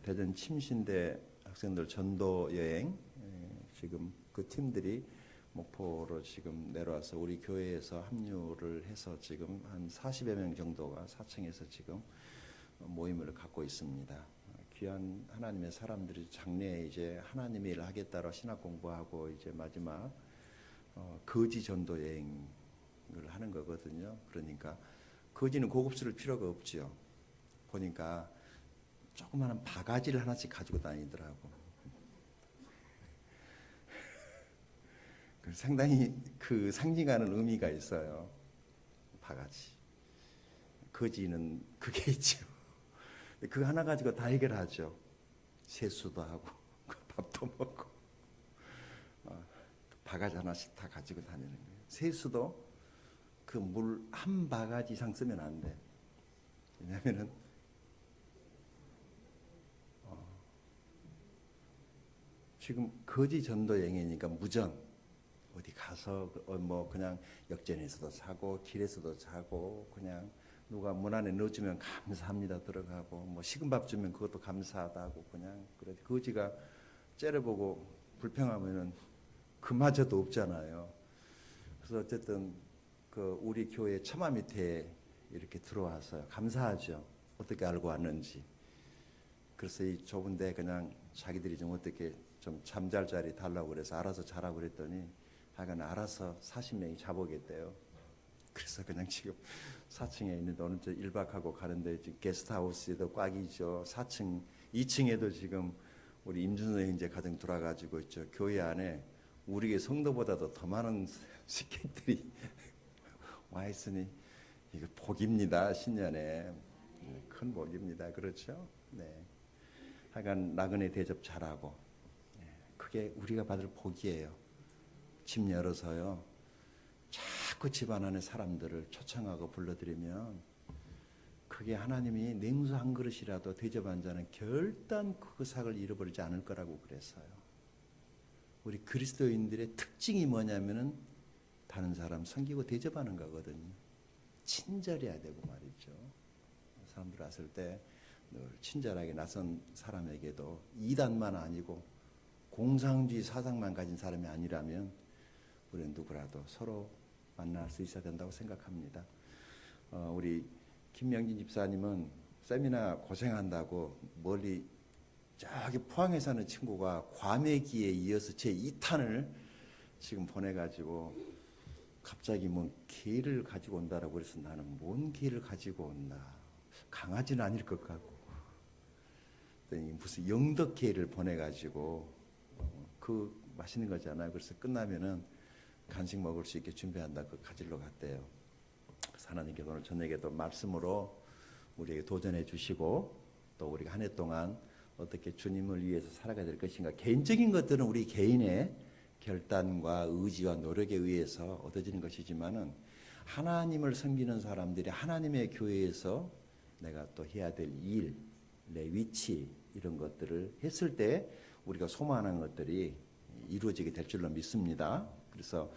대전 침신대 학생들 전도 여행 지금 그 팀들이 목포로 지금 내려와서 우리 교회에서 합류를 해서 지금 한 40여 명 정도가 4층에서 지금 모임을 갖고 있습니다. 귀한 하나님의 사람들이 장래에 이제 하나님의 일을 하겠다고 신학 공부하고 이제 마지막 거지 전도 여행을 하는 거거든요. 그러니까 거지는 고급스러울 필요가 없죠. 보니까 조그마한 바가지를 하나씩 가지고 다니더라고. 상당히 그 상징하는 의미가 있어요. 바가지. 거지는 그게 있죠. 그거 하나 가지고 다 해결하죠. 세수도 하고 밥도 먹고 바가지 하나씩 다 가지고 다니는 거예요. 세수도 그 물 한 바가지 이상 쓰면 안 돼. 왜냐하면은 지금 거지 전도 여행이니까 무전 어디 가서 뭐 그냥 역전에서도 사고 길에서도 자고 그냥 누가 문 안에 넣어주면 감사합니다 들어가고 뭐 식은 밥 주면 그것도 감사하다고 그냥 그래. 거지가 째려보고 불평하면은 그마저도 없잖아요. 그래서 어쨌든 그 우리 교회 처마 밑에 이렇게 들어와서 감사하죠. 어떻게 알고 왔는지. 그래서 이 좁은데 그냥 자기들이 좀 어떻게 좀 잠잘 자리 달라고 그래서 알아서 자라고 그랬더니 하여간 알아서 40명이 자보겠대요. 그래서 그냥 지금 4층에 있는데 오늘 저 1박하고 가는데 지금 게스트하우스에도 꽉이죠. 4층, 2층에도 지금 우리 임준호 형제 가정 돌아가지고 있죠. 교회 안에 우리 성도보다도 더 많은 식객들이 와 있으니 이거 복입니다. 신년에 큰 복입니다. 그렇죠? 네. 하여간 나그네 대접 잘하고 그게 우리가 받을 복이에요. 집 열어서요. 자꾸 집안 안에 사람들을 초청하고 불러들이면 그게 하나님이 냉수 한 그릇이라도 대접한 자는 결단 그 상을 잃어버리지 않을 거라고 그랬어요. 우리 그리스도인들의 특징이 뭐냐면은 다른 사람 섬기고 대접하는 거거든요. 친절해야 되고 말이죠. 사람들 왔을 때 늘 친절하게 낯선 사람에게도 이단만 아니고 공상주의 사상만 가진 사람이 아니라면 우리는 누구라도 서로 만날 수 있어야 된다고 생각합니다. 우리 김명진 집사님은 세미나 고생한다고 멀리 저기 포항에 사는 친구가 과메기에 이어서 제 2탄을 지금 보내가지고 갑자기 뭐 개를 가지고 온다라고 그래서 나는 뭔 개를 가지고 온다. 강아지는 아닐 것 같고 무슨 영덕개를 보내가지고 그 맛있는 거잖아요. 그래서 끝나면은 간식 먹을 수 있게 준비한다. 그 가지러 갔대요. 그래서 하나님께서 오늘 저녁에도 말씀으로 우리에게 도전해 주시고 또 우리가 한 해 동안 어떻게 주님을 위해서 살아가야 될 것인가. 개인적인 것들은 우리 개인의 결단과 의지와 노력에 의해서 얻어지는 것이지만은 하나님을 섬기는 사람들이 하나님의 교회에서 내가 또 해야 될 일, 내 위치 이런 것들을 했을 때 우리가 소망하는 것들이 이루어지게 될 줄로 믿습니다. 그래서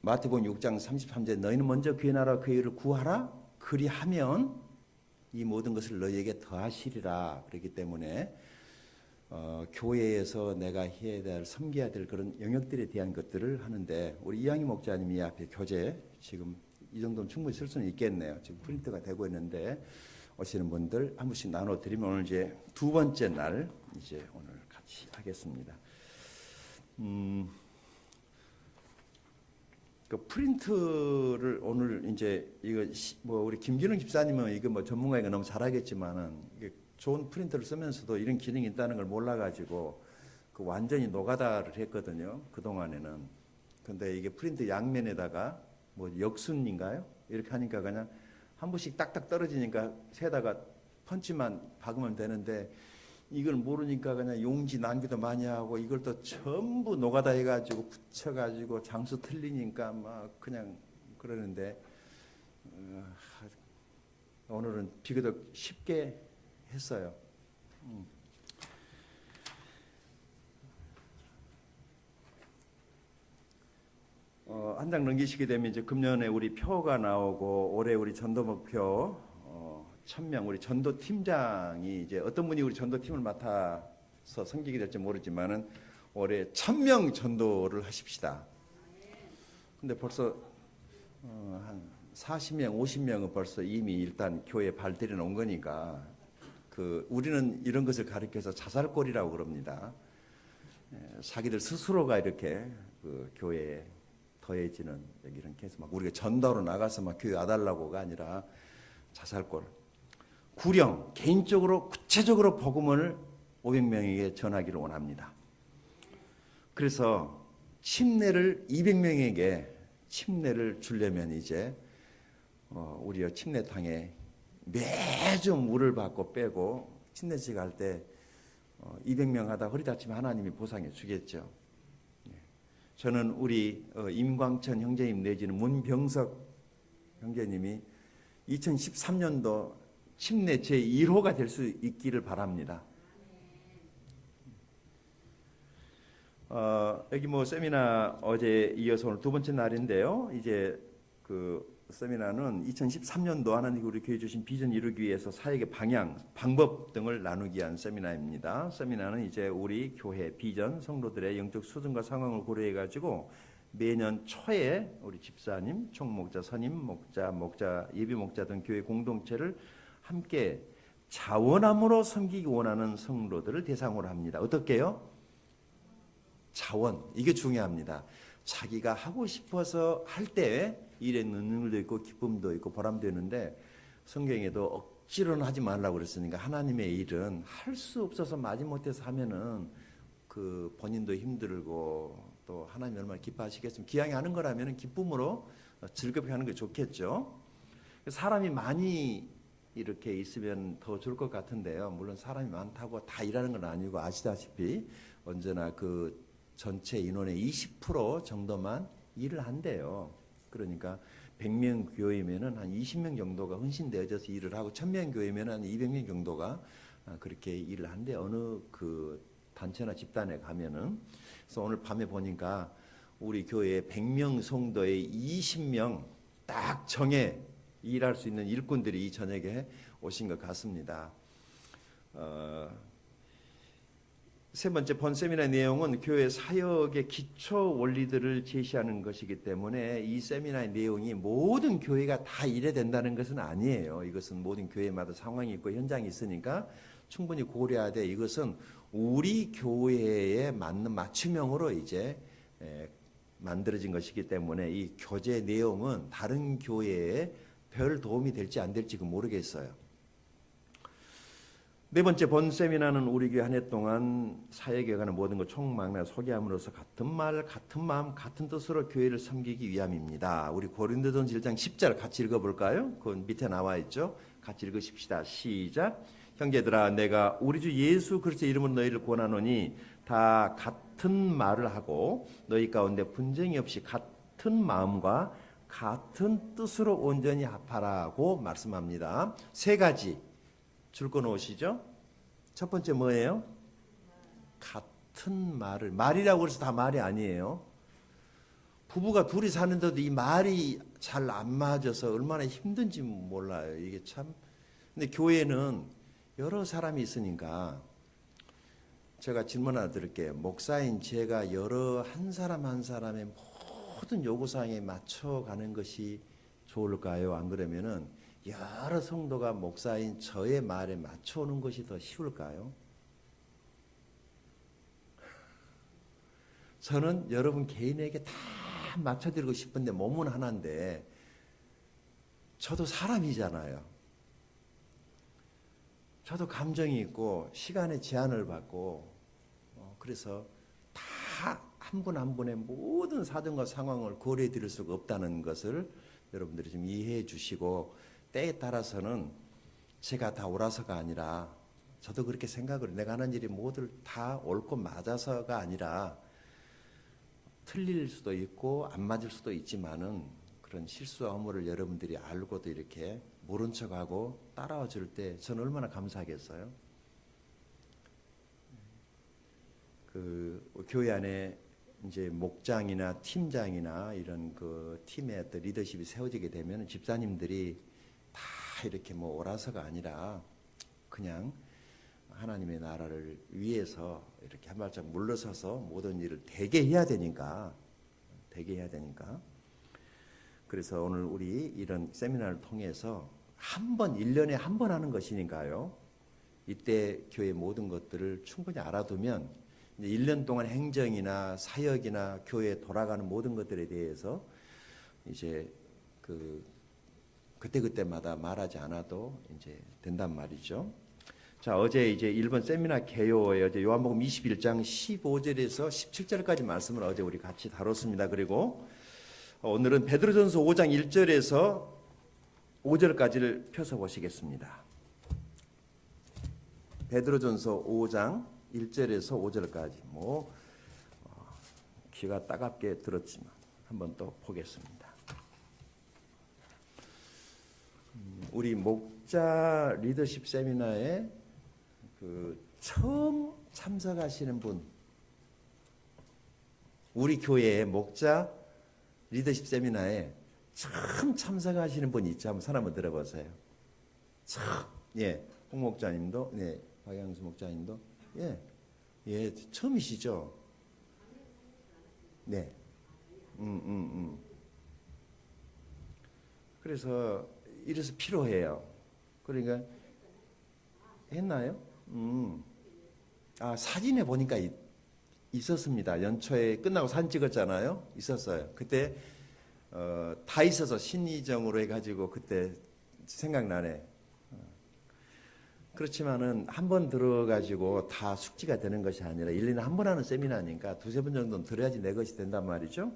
마태복음 6장 33절 너희는 먼저 그의 나라와 그의 의를 구하라 그리하면 이 모든 것을 너희에게 더하시리라. 그렇기 때문에 교회에서 내가 해야 될 섬겨야 될 그런 영역들에 대한 것들을 하는데 우리 이양희 목사님이 앞에 교재 지금 이 정도는 충분히 쓸 수는 있겠네요. 지금 프린트가 되고 있는데 오시는 분들 한 분씩 나눠드리면 오늘 이제 두 번째 날 이제 오늘 같이 하겠습니다. 그 프린트를 오늘 이제 이거 뭐 우리 김기능 집사님은 이거 뭐 전문가니까 너무 잘하겠지만은 이게 좋은 프린터를 쓰면서도 이런 기능이 있다는 걸 몰라가지고 그 완전히 노가다를 했거든요. 그 동안에는. 근데 이게 프린트 양면에다가 뭐 역순인가요? 이렇게 하니까 그냥 한 번씩 딱딱 떨어지니까 새다가 펀치만 박으면 되는데 이걸 모르니까 그냥 용지 낭비도 많이 하고 이걸 또 전부 노가다 해가지고 붙여가지고 장수 틀리니까 막 그냥 그러는데 오늘은 비교적 쉽게 했어요. 한 장 넘기시게 되면 이제 금년에 우리 표가 나오고 올해 우리 전도 목표 1000명 우리 전도 팀장이 이제 어떤 분이 우리 전도 팀을 맡아서 섬기게 될지 모르지만은 올해 1000명 전도를 하십시다. 근데 벌써 한 40명, 50명은 벌써 이미 일단 교회에 발들여 놓은 거니까 우리는 이런 것을 가리켜서 자살골이라고 그럽니다. 자기들 스스로가 이렇게 교회에 더해지는 이렇게 해서 막 우리가 전도로 나가서 막 교회 와달라고가 아니라 자살골. 구령 개인적으로 구체적으로 복음을 500명에게 전하기를 원합니다. 그래서 침례를 200명에게 침례를 주려면 이제 우리가 침례탕에 매주 물을 받고 빼고 침례식 할 때 200명 하다 허리 다치면 하나님이 보상해 주겠죠. 저는 우리 임광천 형제님 내지는 문병석 형제님이 2013년도 침례 제1호가 될 수 있기를 바랍니다. 여기 뭐 세미나 어제 이어서 오늘 두 번째 날인데요. 이제 세미나는 2013년도 하나님이 우리 교회 주신 비전 이루기 위해서 사역의 방향, 방법 등을 나누기 위한 세미나입니다. 세미나는 이제 우리 교회 비전, 성도들의 영적 수준과 상황을 고려해 가지고 매년 초에 우리 집사님, 총목자, 선임 목자, 예비 목자 등 교회 공동체를 함께 자원함으로 섬기기 원하는 성도들을 대상으로 합니다. 어떻게요? 자원, 이게 중요합니다. 자기가 하고 싶어서 할 때 일에 능률도 있고 기쁨도 있고 보람도 있는데 성경에도 억지로는 하지 말라고 그랬으니까 하나님의 일은 할 수 없어서 마지못해서 하면은 본인도 힘들고 또 하나님 얼마나 기뻐하시겠습니까? 기왕에 하는 거라면 기쁨으로 즐겁게 하는 게 좋겠죠. 사람이 많이 이렇게 있으면 더 좋을 것 같은데요. 물론 사람이 많다고 다 일하는 건 아니고 아시다시피 언제나 전체 인원의 20% 정도만 일을 한대요. 그러니까 100명 교회면은 한 20명 정도가 헌신되어져서 일을 하고 1000명 교회면은 한 200명 정도가 그렇게 일을 한대. 어느 단체나 집단에 가면은. 그래서 오늘 밤에 보니까 우리 교회에 100명 성도의 20명 딱 정해 일할 수 있는 일꾼들이 이 저녁에 오신 것 같습니다. 세 번째 본 세미나 내용은 교회 사역의 기초 원리들을 제시하는 것이기 때문에 이 세미나의 내용이 모든 교회가 다 이래 된다는 것은 아니에요. 이것은 모든 교회마다 상황이 있고 현장이 있으니까 충분히 고려하되 이것은 우리 교회에 맞는 맞춤형으로 이제 만들어진 것이기 때문에 이 교재 내용은 다른 교회에 별 도움이 될지 안 될지 모르겠어요. 네 번째 본 세미나는 우리 교회 한 해 동안 사역에 관한 모든 것 총망라에 소개함으로써 같은 말, 같은 마음, 같은 뜻으로 교회를 섬기기 위함입니다. 우리 고린도전서 1장 10절 같이 읽어볼까요? 그 밑에 나와 있죠. 같이 읽으십시다. 시작. 형제들아 내가 우리 주 예수 그리스도의 이름으로 너희를 권하노니 다 같은 말을 하고 너희 가운데 분쟁이 없이 같은 마음과 같은 뜻으로 온전히 합하라고 말씀합니다. 세 가지 줄 거 놓으시죠. 첫 번째 뭐예요? 같은 말이라고 해서 다 말이 아니에요. 부부가 둘이 사는데도 이 말이 잘 안 맞아서 얼마나 힘든지 몰라요. 이게 참. 근데 교회는 여러 사람이 있으니까 제가 질문 하나 드릴게요. 목사인 제가 한 사람 한 사람의 모든 요구사항에 맞춰가는 것이 좋을까요? 안 그러면은 여러 성도가 목사인 저의 말에 맞춰오는 것이 더 쉬울까요? 저는 여러분 개인에게 다 맞춰드리고 싶은데 몸은 하나인데 저도 사람이잖아요. 저도 감정이 있고 시간의 제한을 받고 그래서 다 한 분 한 분의 모든 사정과 상황을 고려해 드릴 수가 없다는 것을 여러분들이 좀 이해해 주시고 때에 따라서는 제가 다 옳아서가 아니라 저도 그렇게 생각을 내가 하는 일이 모두 다 옳고 맞아서가 아니라 틀릴 수도 있고 안 맞을 수도 있지만은 그런 실수와 허물을 여러분들이 알고도 이렇게 모른 척하고 따라와 줄 때 저는 얼마나 감사하겠어요. 교회 안에 이제 목장이나 팀장이나 이런 팀의 어떤 리더십이 세워지게 되면 집사님들이 다 이렇게 뭐 오라서가 아니라 그냥 하나님의 나라를 위해서 이렇게 한 발짝 물러서서 모든 일을 되게 해야 되니까 그래서 오늘 우리 이런 세미나를 통해서 한 번, 1년에 한 번 하는 것이니까요. 이때 교회 모든 것들을 충분히 알아두면 이제 1년 동안 행정이나 사역이나 교회에 돌아가는 모든 것들에 대해서 이제 그때마다 말하지 않아도 이제 된단 말이죠. 자, 어제 이제 1번 세미나 개요에 어제 요한복음 21장 15절에서 17절까지 말씀을 어제 우리 같이 다뤘습니다. 그리고 오늘은 베드로전서 5장 1절에서 5절까지를 펴서 보시겠습니다. 베드로전서 5장 1절에서 5절까지 귀가 따갑게 들었지만 한번 또 보겠습니다. 우리 목자 리더십 세미나에 처음 참석하시는 분, 우리 교회의 목자 리더십 세미나에 처음 참석하시는 분이 있죠. 한번 손 한번 들어보세요. 처음, 홍 목자님도, 박양수 목자님도, 처음이시죠. 네. 그래서 이래서 필요해요. 그러니까 했나요? 사진에 보니까 있었습니다. 연초에 끝나고 사진 찍었잖아요. 있었어요. 그때 다 있어서 신의정으로 해가지고 그때 생각나네. 그렇지만은 한 번 들어가지고 다 숙지가 되는 것이 아니라 1년에 한 번 하는 세미나니까 두세 번 정도는 들어야지 내 것이 된단 말이죠.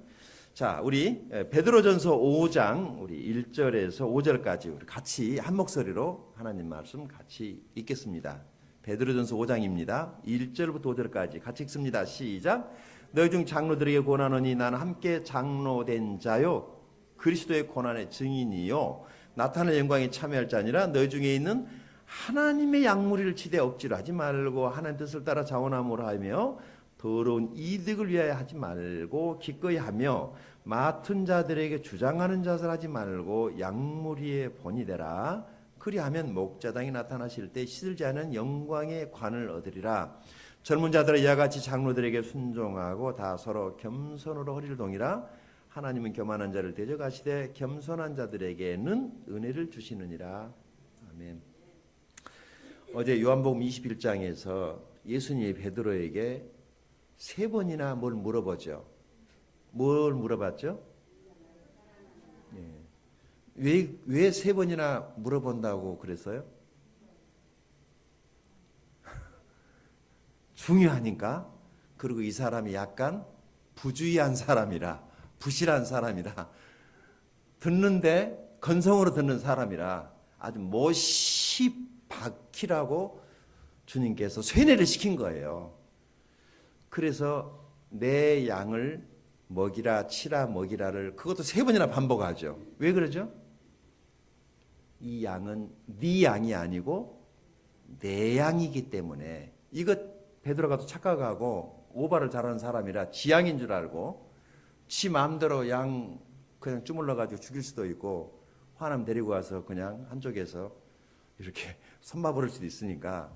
자, 우리 베드로전서 5장 우리 1절에서 5절까지 우리 같이 한 목소리로 하나님 말씀 같이 읽겠습니다. 베드로전서 5장입니다. 1절부터 5절까지 같이 읽습니다. 시작. 너희 중 장로들에게 권하노니 나는 함께 장로된 자요 그리스도의 고난의 증인이요 나타날 영광에 참여할 자니라. 너희 중에 있는 하나님의 양무리를 치되 억지로 하지 말고 하나님 뜻을 따라 자원함으로 하며 더러운 이득을 위하여 하지 말고 기꺼이 하며 맡은 자들에게 주장하는 자들 하지 말고 양무리의 본이 되라. 그리하면 목자당이 나타나실 때 시들지 않은 영광의 관을 얻으리라. 젊은 자들은 이와 같이 장로들에게 순종하고 다 서로 겸손으로 허리를 동이라. 하나님은 교만한 자를 대적하시되 겸손한 자들에게는 은혜를 주시느니라. 아멘. 어제 요한복음 21장에서 예수님이 베드로에게 세 번이나 뭘 물어보죠. 뭘 물어봤죠? 왜 세 번이나 물어본다고 그랬어요? 중요하니까. 그리고 이 사람이 약간 부주의한 사람이라, 부실한 사람이라, 듣는데 건성으로 듣는 사람이라 아주 못시박히라고 주님께서 쇠뇌를 시킨 거예요. 그래서 내 양을 먹이라 치라 먹이라를 그것도 세 번이나 반복하죠. 왜 그러죠? 이 양은 네 양이 아니고 내 양이기 때문에. 이것 베드로가 또 착각하고 오바를 잘하는 사람이라 지 양인 줄 알고 지 마음대로 양 그냥 주물러 가지고 죽일 수도 있고 화남 데리고 와서 그냥 한쪽에서 이렇게 손마 부를 수도 있으니까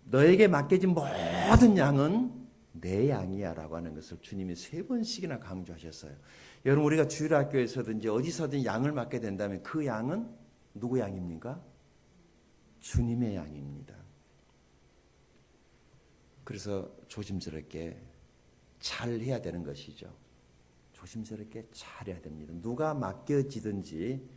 너에게 맡겨진 모든 양은 내 양이야 라고 하는 것을 주님이 세 번씩이나 강조하셨어요. 여러분, 우리가 주일학교에서든지 어디서든 양을 맡게 된다면 그 양은 누구 양입니까? 주님의 양입니다. 그래서 조심스럽게 잘 해야 되는 것이죠. 조심스럽게 잘 해야 됩니다. 누가 맡겨지든지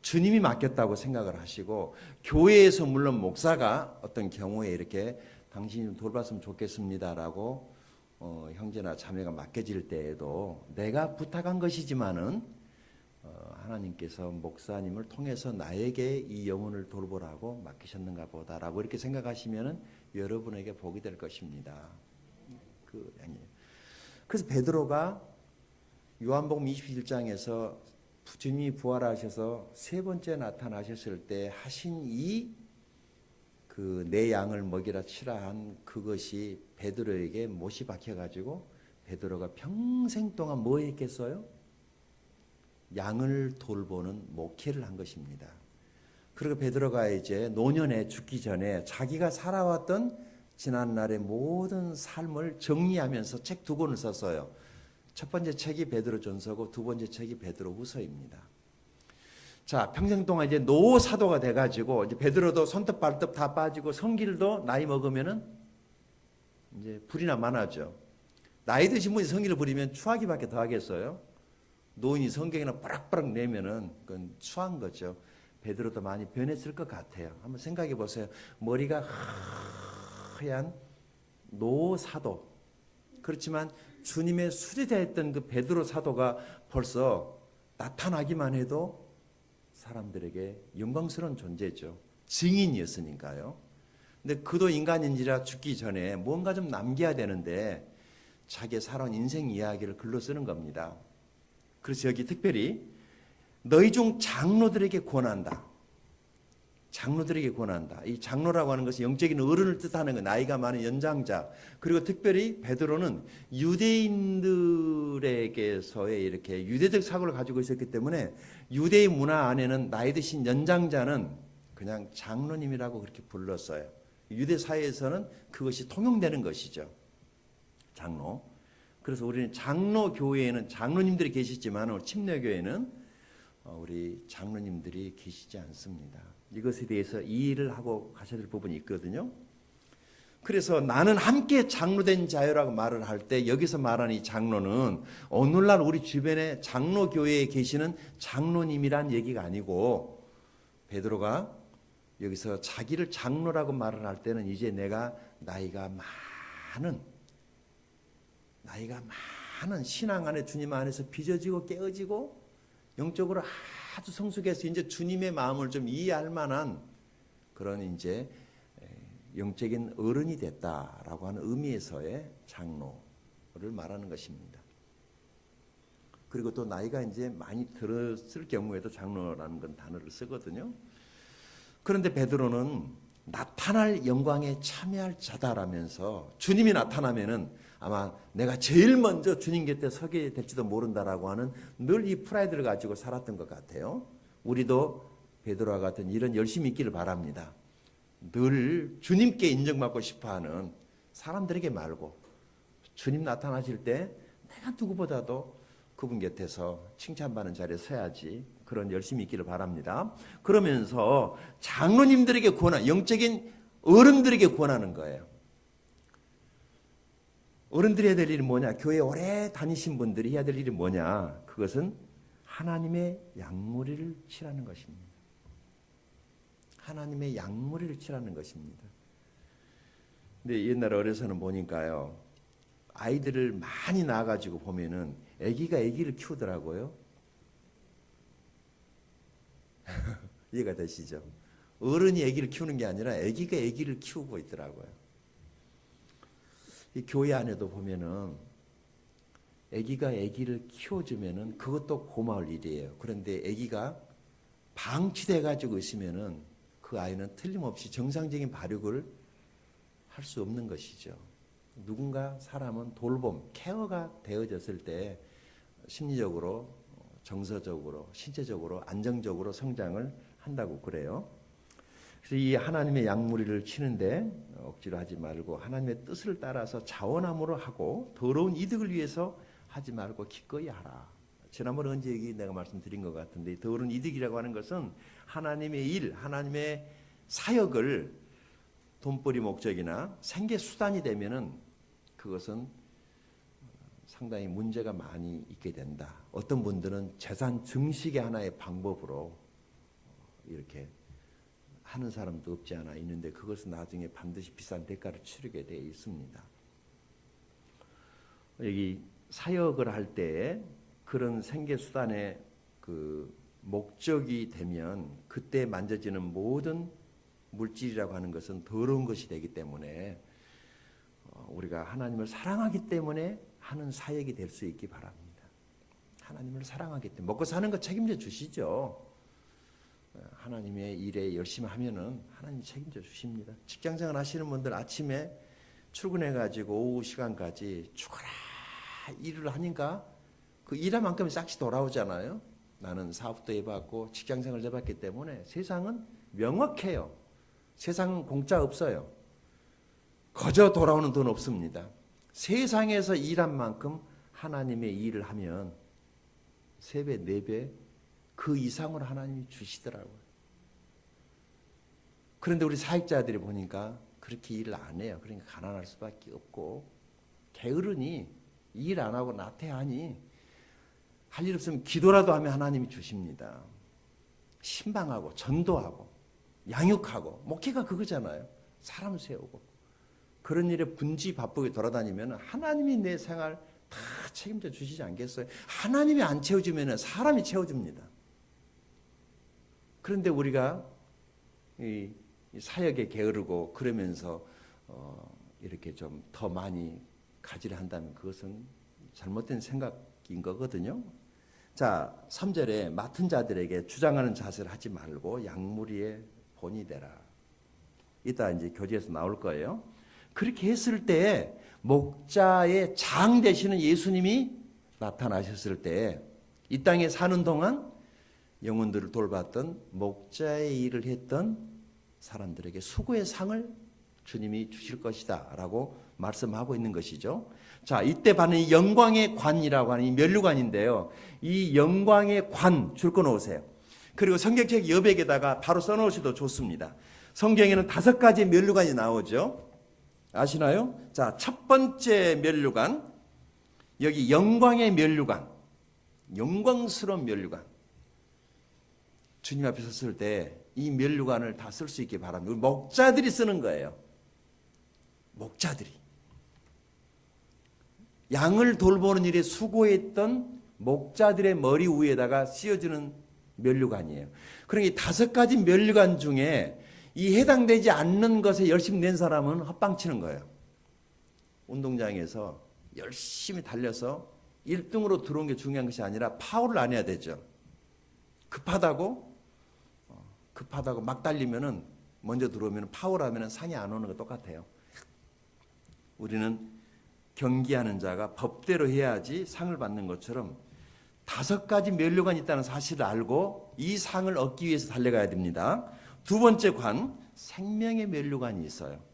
주님이 맡겼다고 생각을 하시고, 교회에서 물론 목사가 어떤 경우에 이렇게 당신이 좀 돌봤으면 좋겠습니다라고 형제나 자매가 맡겨질 때에도 내가 부탁한 것이지만은 하나님께서 목사님을 통해서 나에게 이 영혼을 돌보라고 맡기셨는가 보다라고 이렇게 생각하시면은 여러분에게 복이 될 것입니다. 그 양이에요. 그래서 베드로가 요한복음 21장에서 주님이 부활하셔서 세 번째 나타나셨을 때 하신 내 양을 먹이라 치라 한 그것이 베드로에게 못이 박혀가지고 베드로가 평생 동안 뭐 했겠어요? 양을 돌보는 목회를 한 것입니다. 그리고 베드로가 이제 노년에 죽기 전에 자기가 살아왔던 지난날의 모든 삶을 정리하면서 책 2권을 썼어요. 첫 번째 책이 베드로전서고 두 번째 책이 베드로후서입니다. 자, 평생 동안 이제 노 사도가 돼가지고 이제 베드로도 손톱 발톱 다 빠지고 성질도 나이 먹으면은 이제 불이나 많아져. 나이 드신 분이 성질을 부리면 추하기밖에 더 하겠어요. 노인이 성경이나 빠락빠락 내면은 그건 추한 거죠. 베드로도 많이 변했을 것 같아요. 한번 생각해 보세요. 머리가 하얀 노 사도. 그렇지만 주님의 수제자였던 그 베드로 사도가 벌써 나타나기만 해도 사람들에게 영광스러운 존재죠. 증인이었으니까요. 근데 그도 인간인지라 죽기 전에 뭔가 좀 남겨야 되는데 자기의 살아온 인생 이야기를 글로 쓰는 겁니다. 그래서 여기 특별히 너희 중 장로들에게 권한다. 장로들에게 권한다. 이 장로라고 하는 것은 영적인 어른을 뜻하는 거, 나이가 많은 연장자. 그리고 특별히 베드로는 유대인들에게서의 이렇게 유대적 사고를 가지고 있었기 때문에 유대인 문화 안에는 나이 드신 연장자는 그냥 장로님이라고 그렇게 불렀어요. 유대 사회에서는 그것이 통용되는 것이죠. 장로. 그래서 우리는 장로 교회에는 장로님들이 계시지만 침례교회는 우리 장로님들이 계시지 않습니다. 이것에 대해서 이해를 하고 가셔야 될 부분이 있거든요. 그래서 나는 함께 장로된 자유라고 말을 할 때 여기서 말하는 이 장로는 오늘날 우리 주변에 장로교회에 계시는 장로님이란 얘기가 아니고 베드로가 여기서 자기를 장로라고 말을 할 때는 이제 내가 나이가 많은 신앙 안에 주님 안에서 빚어지고 깨어지고 영적으로 아주 성숙해서 이제 주님의 마음을 좀 이해할 만한 그런 이제 영적인 어른이 됐다라고 하는 의미에서의 장로를 말하는 것입니다. 그리고 또 나이가 이제 많이 들었을 경우에도 장로라는 건 단어를 쓰거든요. 그런데 베드로는 나타날 영광에 참여할 자다라면서 주님이 나타나면은 아마 내가 제일 먼저 주님 곁에 서게 될지도 모른다라고 하는 늘 이 프라이드를 가지고 살았던 것 같아요. 우리도 베드로와 같은 이런 열심이 있기를 바랍니다. 늘 주님께 인정받고 싶어하는 사람들에게 말고 주님 나타나실 때 내가 누구보다도 그분 곁에서 칭찬받는 자리에 서야지. 그런 열심이 있기를 바랍니다. 그러면서 장로님들에게 영적인 어른들에게 권하는 거예요. 어른들이 해야 될 일이 뭐냐? 교회 오래 다니신 분들이 해야 될 일이 뭐냐? 그것은 하나님의 양무리를 치라는 것입니다. 하나님의 양무리를 치라는 것입니다. 근데 옛날에 어려서는 보니까요. 아이들을 많이 낳아가지고 보면은 아기가 아기를 키우더라고요. 이해가 되시죠? 어른이 아기를 키우는 게 아니라 아기가 아기를 키우고 있더라고요. 이 교회 안에도 보면은 아기가 아기를 키워주면은 그것도 고마울 일이에요. 그런데 아기가 방치돼 가지고 있으면은 그 아이는 틀림없이 정상적인 발육을 할 수 없는 것이죠. 누군가 사람은 돌봄, 케어가 되어졌을 때 심리적으로, 정서적으로, 신체적으로, 안정적으로 성장을 한다고 그래요. 그래서 이 하나님의 양무리를 치는데 억지로 하지 말고 하나님의 뜻을 따라서 자원함으로 하고 더러운 이득을 위해서 하지 말고 기꺼이 하라. 지난번에 언제 내가 말씀드린 것 같은데 더러운 이득이라고 하는 것은 하나님의 일, 하나님의 사역을 돈벌이 목적이나 생계 수단이 되면은 그것은 상당히 문제가 많이 있게 된다. 어떤 분들은 재산 증식의 하나의 방법으로 이렇게 하는 사람도 없지 않아 있는데 그것은 나중에 반드시 비싼 대가를 치르게 되어 있습니다. 여기 사역을 할 때 그런 생계 수단의 그 목적이 되면 그때 만져지는 모든 물질이라고 하는 것은 더러운 것이 되기 때문에 우리가 하나님을 사랑하기 때문에 하는 사역이 될 수 있기 바랍니다. 하나님을 사랑하기 때문에 먹고 사는 거 책임져 주시죠. 하나님의 일에 열심히 하면은 하나님 책임져 주십니다. 직장생활 하시는 분들 아침에 출근해가지고 오후 시간까지 죽어라 일을 하니까 그 일한 만큼이 싹시 돌아오잖아요. 나는 사업도 해봤고 직장생활 해봤기 때문에 세상은 명확해요. 세상은 공짜 없어요. 거저 돌아오는 돈 없습니다. 세상에서 일한 만큼 하나님의 일을 하면 3배, 4배 그 이상으로 하나님이 주시더라고요. 그런데 우리 사역자들이 보니까 그렇게 일을 안 해요. 그러니까 가난할 수밖에 없고 게으르니 일 안 하고 나태하니 할 일 없으면 기도라도 하면 하나님이 주십니다. 신방하고 전도하고 양육하고 목회가 그거잖아요. 사람 세우고 그런 일에 분지 바쁘게 돌아다니면 하나님이 내 생활 다 책임져 주시지 않겠어요? 하나님이 안 채워주면 사람이 채워줍니다. 그런데 우리가 이 사역에 게으르고 그러면서 이렇게 좀 더 많이 가지를 한다면 그것은 잘못된 생각인 거거든요. 자, 3절에 맡은 자들에게 주장하는 자세를 하지 말고 양무리의 본이 되라. 이따 이제 교재에서 나올 거예요. 그렇게 했을 때 목자의 장 되시는 예수님이 나타나셨을 때 이 땅에 사는 동안 영혼들을 돌봤던 목자의 일을 했던 사람들에게 수고의 상을 주님이 주실 것이다 라고 말씀하고 있는 것이죠. 자, 이때 받는 이 영광의 관이라고 하는 이 면류관인데요. 이 영광의 관 줄 거 놓으세요. 그리고 성경책 여백에다가 바로 써놓으셔도 좋습니다. 성경에는 5가지 면류관이 나오죠. 아시나요? 자, 첫 번째 면류관, 여기 영광의 면류관, 영광스러운 면류관. 주님 앞에 섰을 때 이 면류관을 다 쓸 수 있게 바랍니다. 우리 목자들이 쓰는 거예요. 목자들이. 양을 돌보는 일에 수고했던 목자들의 머리 위에다가 씌워주는 면류관이에요. 그러니까 이 5가지 면류관 중에 이 해당되지 않는 것에 열심히 낸 사람은 헛방치는 거예요. 운동장에서 열심히 달려서 1등으로 들어온 게 중요한 것이 아니라 파울을 안 해야 되죠. 급하다고 막 달리면은 먼저 들어오면 파울하면은 상이 안 오는 거 똑같아요. 우리는 경기하는 자가 법대로 해야지 상을 받는 것처럼 5가지 면류관이 있다는 사실을 알고 이 상을 얻기 위해서 달려가야 됩니다. 두 번째 관, 생명의 면류관이 있어요.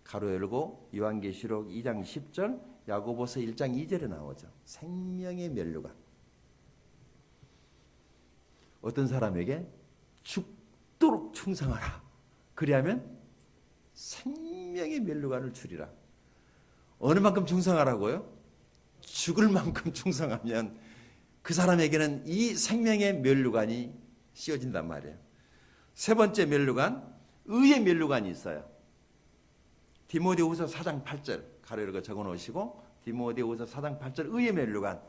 가로 열고 요한계시록 2장 10절, 야고보서 1장 2절에 나오죠. 생명의 면류관. 어떤 사람에게 죽도록 충성하라. 그리하면 생명의 면류관을 주리라. 어느 만큼 충성하라고요? 죽을 만큼 충성하면 그 사람에게는 이 생명의 면류관이 씌워진단 말이에요. 세 번째 면류관, 의의 면류관이 있어요. 디모데후서 4장 8절 가로 열고 적어 놓으시고, 디모데후서 4장 8절 의의 면류관.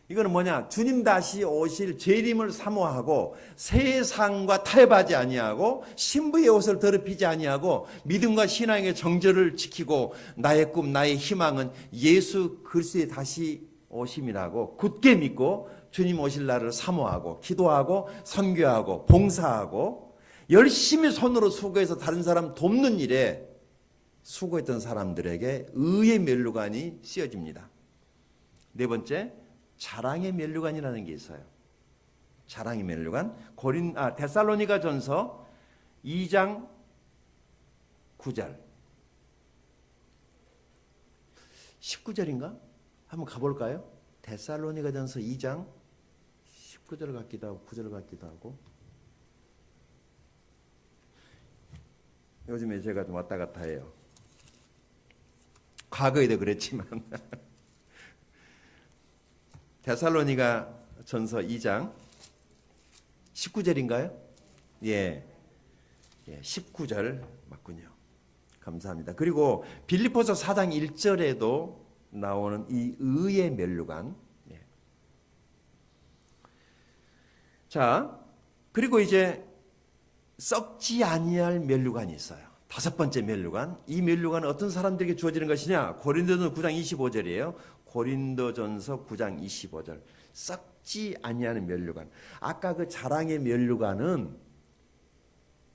이거는 뭐냐? 주님 다시 오실 재림을 사모하고 세상과 타협하지 아니하고 신부의 옷을 더럽히지 아니하고 믿음과 신앙의 정절을 지키고 나의 꿈, 나의 희망은 예수 그리스도의 다시 오심이라고 굳게 믿고 주님 오실 날을 사모하고 기도하고 선교하고 봉사하고 열심히 손으로 수고해서 다른 사람 돕는 일에 수고했던 사람들에게 의의 면류관이 씌워집니다. 네 번째, 자랑의 면류관이라는 게 있어요. 자랑의 면류관. 데살로니가 전서 2장 9절 19절인가? 한번 가볼까요? 데살로니가 전서 2장 19절 같기도 하고 9절 같기도 하고. 요즘에 제가 좀 왔다 갔다 해요. 과거에도 그랬지만 데살로니가 전서 2장 19절인가요? 예, 19절 맞군요. 감사합니다. 그리고 빌립보서 4장 1절에도 나오는 이 의의 면류관. 예. 자, 그리고 이제 썩지 아니할 면류관이 있어요. 5번째 면류관. 이 면류관은 어떤 사람들에게 주어지는 것이냐? 고린도전서 9장 25절이에요. 고린도전서 9장 25절. 썩지 아니하는 면류관. 아까 그 자랑의 면류관은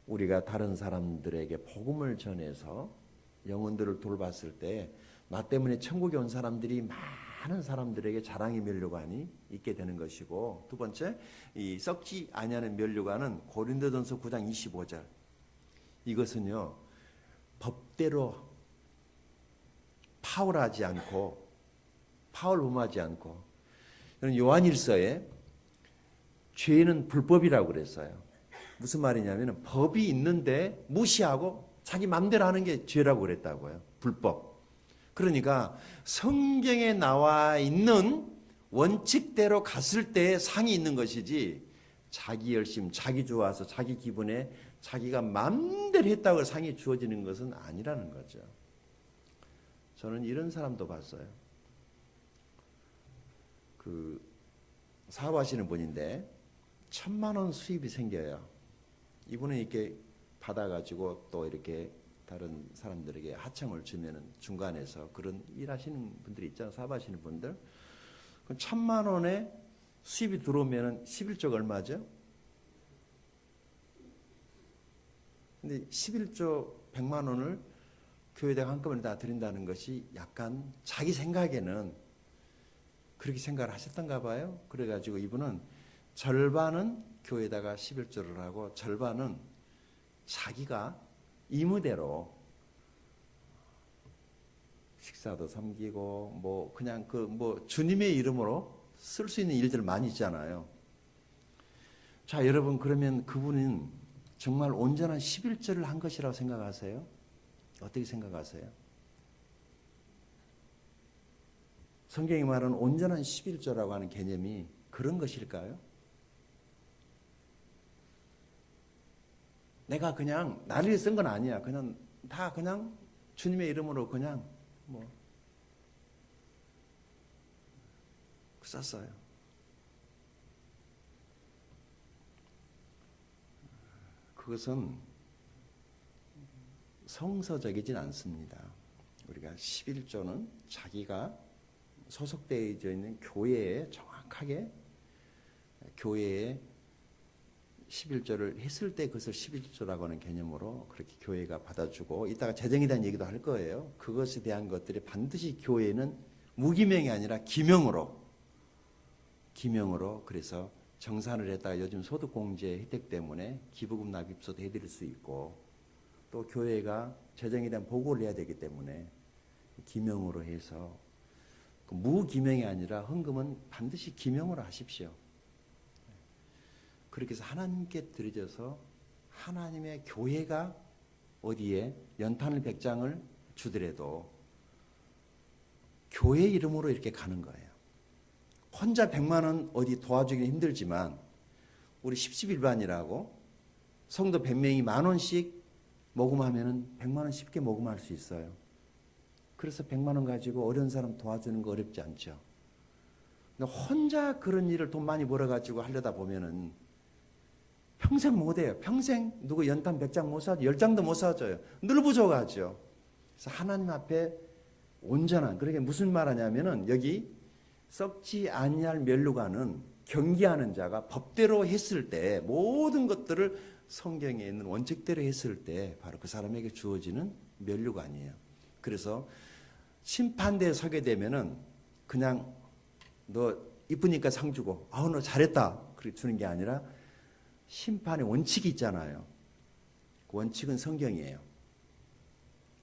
우리가 다른 사람들에게 복음을 전해서 영혼들을 돌봤을 때 나 때문에 천국에 온 사람들이 많은 사람들에게 자랑의 면류관이 있게 되는 것이고, 두 번째, 이 썩지 아니하는 면류관은 고린도전서 9장 25절. 이것은요, 법대로 파울하지 않고, 파울범하지 않고, 요한일서에 죄는 불법이라고 그랬어요. 무슨 말이냐면 법이 있는데 무시하고 자기 맘대로 하는 게 죄라고 그랬다고요. 불법. 그러니까 성경에 나와 있는 원칙대로 갔을 때 상이 있는 것이지, 자기 열심, 자기 좋아서 자기 기분에 자기가 맘대로 했다고 상이 주어지는 것은 아니라는 거죠. 저는 이런 사람도 봤어요. 그 사업하시는 분인데 1,000만 원 수입이 생겨요. 이분은 이렇게 받아가지고 또 이렇게 다른 사람들에게 하청을 주면은 중간에서 그런 일하시는 분들이 있잖아요. 사업하시는 분들. 그럼 1,000만 원에 수입이 들어오면은 11조가 얼마죠? 근데 11조 100만 원을 교회에다가 한꺼번에 다 드린다는 것이 약간 자기 생각에는 그렇게 생각을 하셨던가 봐요. 그래가지고 이분은 절반은 교회에다가 11조를 하고 절반은 자기가 임의대로 식사도 섬기고 뭐 그냥 그 뭐 주님의 이름으로 쓸 수 있는 일들 많이 있잖아요. 자, 여러분, 그러면 그분은 정말 온전한 11조를 한 것이라고 생각하세요? 어떻게 생각하세요? 성경이 말하는 온전한 11조라고 하는 개념이 그런 것일까요? 내가 그냥 나를 위해 쓴 건 아니야. 그냥 다 그냥 주님의 이름으로 그냥 뭐 썼어요. 그것은 성서적이진 않습니다. 우리가 11조는 자기가 소속되어 있는 교회에 정확하게 교회에 11조를 했을 때 그것을 11조라고 하는 개념으로 그렇게 교회가 받아주고, 이따가 재정에 대한 얘기도 할 거예요. 그것에 대한 것들이 반드시 교회는 무기명이 아니라 기명으로 그래서 정산을 했다가 요즘 소득공제 혜택 때문에 기부금 납입소도 해드릴 수 있고, 또 교회가 재정에 대한 보고를 해야 되기 때문에 기명으로 해서, 무기명이 아니라 헌금은 반드시 기명으로 하십시오. 그렇게 해서 하나님께 드려져서 하나님의 교회가 어디에 연탄을 100장을 주더라도 교회 이름으로 이렇게 가는 거예요. 혼자 100만 원 어디 도와주기는 힘들지만 우리 10.11반이라고 성도 100명이 10,000원씩 모금하면은 100만 원 쉽게 모금할 수 있어요. 그래서 100만 원 가지고 어려운 사람 도와주는 거 어렵지 않죠. 근데 혼자 그런 일을 돈 많이 벌어가지고 하려다 보면은 평생 못해요. 평생 누구 연탄 100장 못 사줘, 10장도 못 사줘요. 늘 부족하죠. 그래서 하나님 앞에 온전한, 그러니까 무슨 말하냐면은 여기 썩지 아니할 면류관은 경계하는 자가 법대로 했을 때 모든 것들을 성경에 있는 원칙대로 했을 때 바로 그 사람에게 주어지는 면류관이에요. 그래서 심판대에 서게 되면은 그냥 너 이쁘니까 상 주고 아우 너 잘했다 그렇게 주는 게 아니라 심판의 원칙이 있잖아요. 그 원칙은 성경이에요.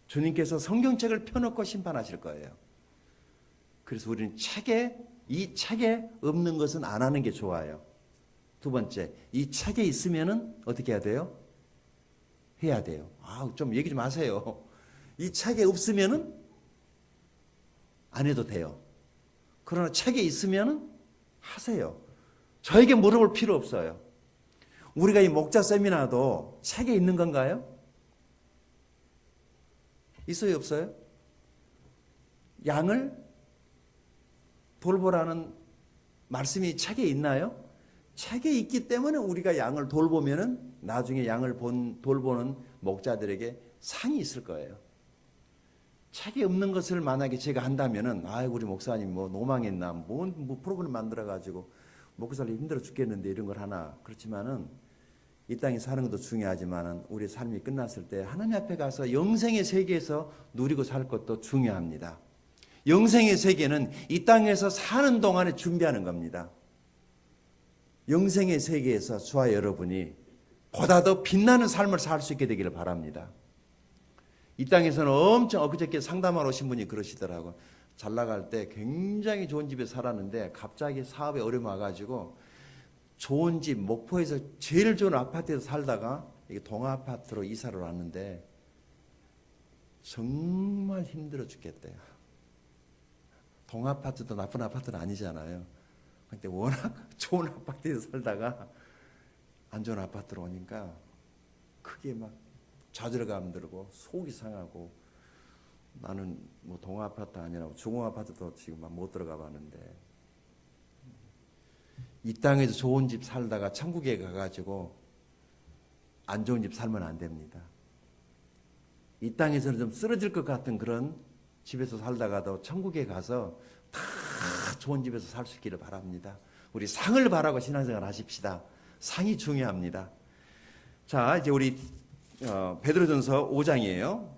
주님께서 성경책을 펴놓고 심판하실 거예요. 그래서 우리는 이 책에 없는 것은 안 하는 게 좋아요. 두 번째, 이 책에 있으면은 어떻게 해야 돼요? 해야 돼요. 좀 얘기 좀 하세요. 이 책에 없으면은 안 해도 돼요. 그러나 책에 있으면은 하세요. 저에게 물어볼 필요 없어요. 우리가 이 목자 세미나도 책에 있는 건가요? 있어요, 없어요? 양을 돌보라는 말씀이 책에 있나요? 책에 있기 때문에 우리가 양을 돌보면은 나중에 양을 돌보는 목자들에게 상이 있을 거예요. 책에 없는 것을 만약에 제가 한다면은 우리 목사님 뭐 노망했나 뭐 프로그램 만들어 가지고 먹고 살기 힘들어 죽겠는데 이런 걸 하나. 그렇지만은 이 땅에 사는 것도 중요하지만은 우리 삶이 끝났을 때 하나님 앞에 가서 영생의 세계에서 누리고 살 것도 중요합니다. 영생의 세계는 이 땅에서 사는 동안에 준비하는 겁니다. 영생의 세계에서 저와 여러분이 보다 더 빛나는 삶을 살 수 있게 되기를 바랍니다. 이 땅에서는 엄청 엊그저께 상담하러 오신 분이 그러시더라고. 잘 나갈 때 굉장히 좋은 집에 살았는데 갑자기 사업에 어려움 와가지고 좋은 집, 목포에서 제일 좋은 아파트에서 살다가 이게 동아파트로 이사를 왔는데 정말 힘들어 죽겠대요. 동아파트도 나쁜 아파트는 아니잖아요. 근데 워낙 좋은 아파트에서 살다가 안 좋은 아파트로 오니까 크게 막 좌절감 들고 속이 상하고 나는 뭐 동아파트 아니라 중흥아파트도 지금 못 들어가 봤는데 이 땅에서 좋은 집 살다가 천국에 가가지고 안 좋은 집 살면 안 됩니다. 이 땅에서는 좀 쓰러질 것 같은 그런 집에서 살다가도 천국에 가서 다 좋은 집에서 살 수 있기를 바랍니다. 우리 상을 바라고 신앙생활 하십시다. 상이 중요합니다. 자, 이제 우리 베드로전서 5장이에요.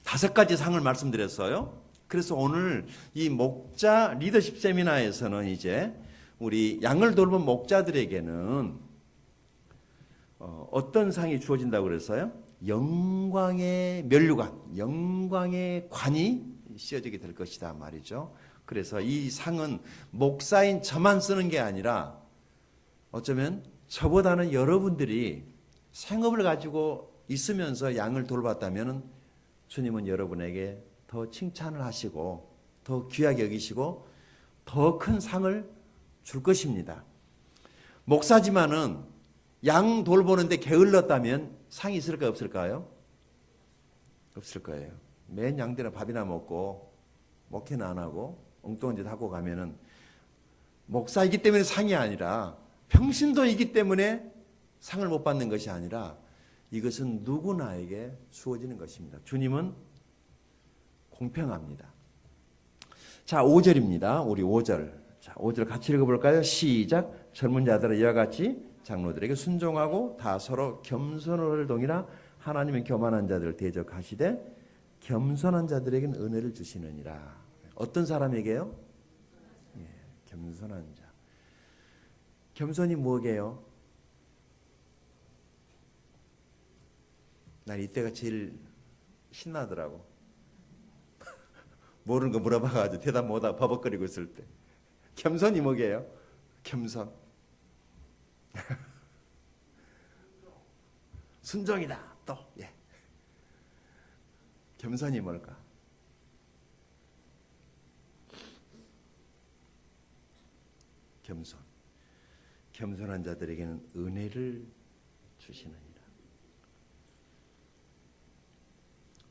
5가지 상을 말씀드렸어요. 그래서 오늘 이 목자 리더십 세미나에서는 이제 우리 양을 돌본 목자들에게는 어떤 상이 주어진다고 그랬어요? 영광의 면류관, 영광의 관이 씌워지게 될 것이다 말이죠. 그래서 이 상은 목사인 저만 쓰는 게 아니라 어쩌면 저보다는 여러분들이 생업을 가지고 있으면서 양을 돌봤다면 주님은 여러분에게 더 칭찬을 하시고 더 귀하게 여기시고 더 큰 상을 줄 것입니다. 목사지만은 양 돌보는데 게을렀다면 상이 있을까요? 없을까요? 없을 거예요. 맨 양들은 밥이나 먹고 목회는 안 하고 엉뚱한 짓 하고 가면은 목사이기 때문에 상이 아니라 평신도이기 때문에 상을 못 받는 것이 아니라 이것은 누구나에게 주어지는 것입니다. 주님은 공평합니다. 자, 5절입니다. 우리 5절. 자, 5절 같이 읽어볼까요? 시작. 젊은 자들은 이와 같이 장로들에게 순종하고 다 서로 겸손을 동이라 하나님은 교만한 자들을 대적하시되 겸손한 자들에게는 은혜를 주시느니라. 어떤 사람에게요? 예, 겸손한 자. 겸손이 뭐게요? 난 이때가 제일 신나더라고. 모르는 거 물어봐가지고 대답 못하고 버벅거리고 있을 때. 겸손이 뭐게요? 겸손. 순종이다. 또 예. 겸손이 뭘까? 겸손. 겸손한 자들에게는 은혜를 주시느니라.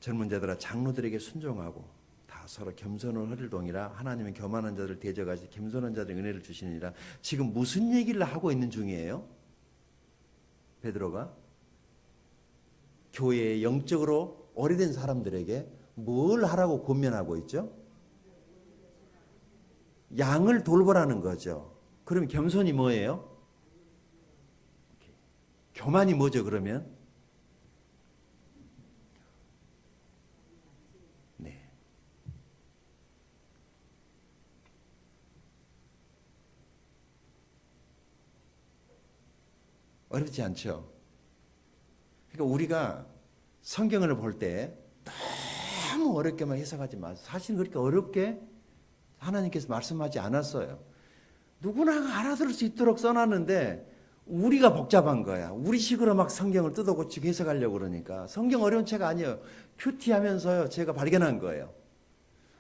젊은 자들아 장로들에게 순종하고 다 서로 겸손을 허를 동이라 하나님은 교만한 자들을 대적하시 겸손한 자들에게 은혜를 주시느니라. 지금 무슨 얘기를 하고 있는 중이에요? 베드로가 교회에 영적으로 오래된 사람들에게 뭘 하라고 권면하고 있죠? 양을 돌보라는 거죠. 그럼 겸손이 뭐예요? 교만이 뭐죠, 그러면? 네. 어렵지 않죠? 그러니까 우리가 성경을 볼 때 너무 어렵게만 해석하지 마세요. 사실 그렇게 어렵게 하나님께서 말씀하지 않았어요. 누구나 알아들을 수 있도록 써놨는데 우리가 복잡한 거야. 우리식으로 막 성경을 뜯어고치고 해석하려고 그러니까. 성경 어려운 책 아니에요. 큐티하면서요 제가 발견한 거예요.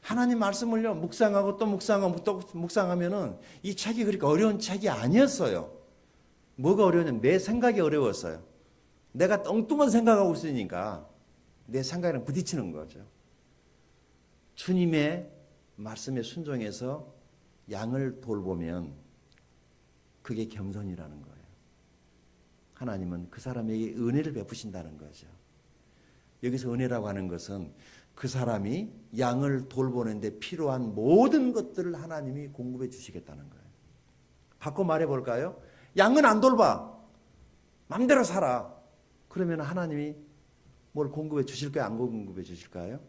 하나님 말씀을요 묵상하고 또 묵상하고 또 묵상하면은 이 책이 그렇게 어려운 책이 아니었어요. 뭐가 어려웠냐면 내 생각이 어려웠어요. 내가 엉뚱한 생각하고 있으니까 내 생각이랑 부딪히는 거죠. 주님의 말씀에 순종해서 양을 돌보면 그게 겸손이라는 거예요. 하나님은 그 사람에게 은혜를 베푸신다는 거죠. 여기서 은혜라고 하는 것은 그 사람이 양을 돌보는데 필요한 모든 것들을 하나님이 공급해 주시겠다는 거예요. 바꿔 말해 볼까요? 양은 안 돌봐. 맘대로 살아. 그러면 하나님이 뭘 공급해 주실까요? 안 공급해 주실까요?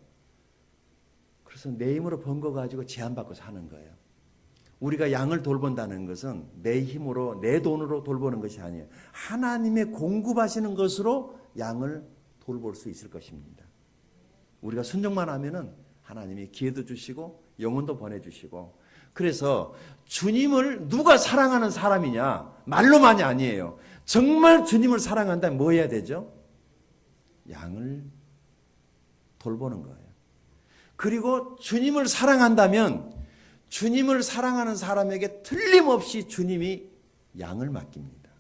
그래서 내 힘으로 번 거 가지고 제한받고 사는 거예요. 우리가 양을 돌본다는 것은 내 힘으로 내 돈으로 돌보는 것이 아니에요. 하나님의 공급하시는 것으로 양을 돌볼 수 있을 것입니다. 우리가 순종만 하면은 하나님이 기회도 주시고 영혼도 보내주시고, 그래서 주님을 누가 사랑하는 사람이냐, 말로만이 아니에요. 정말 주님을 사랑한다면 뭐 해야 되죠? 양을 돌보는 거예요. 그리고 주님을 사랑한다면 주님을 사랑하는 사람에게 틀림없이 주님이 양을 맡깁니다.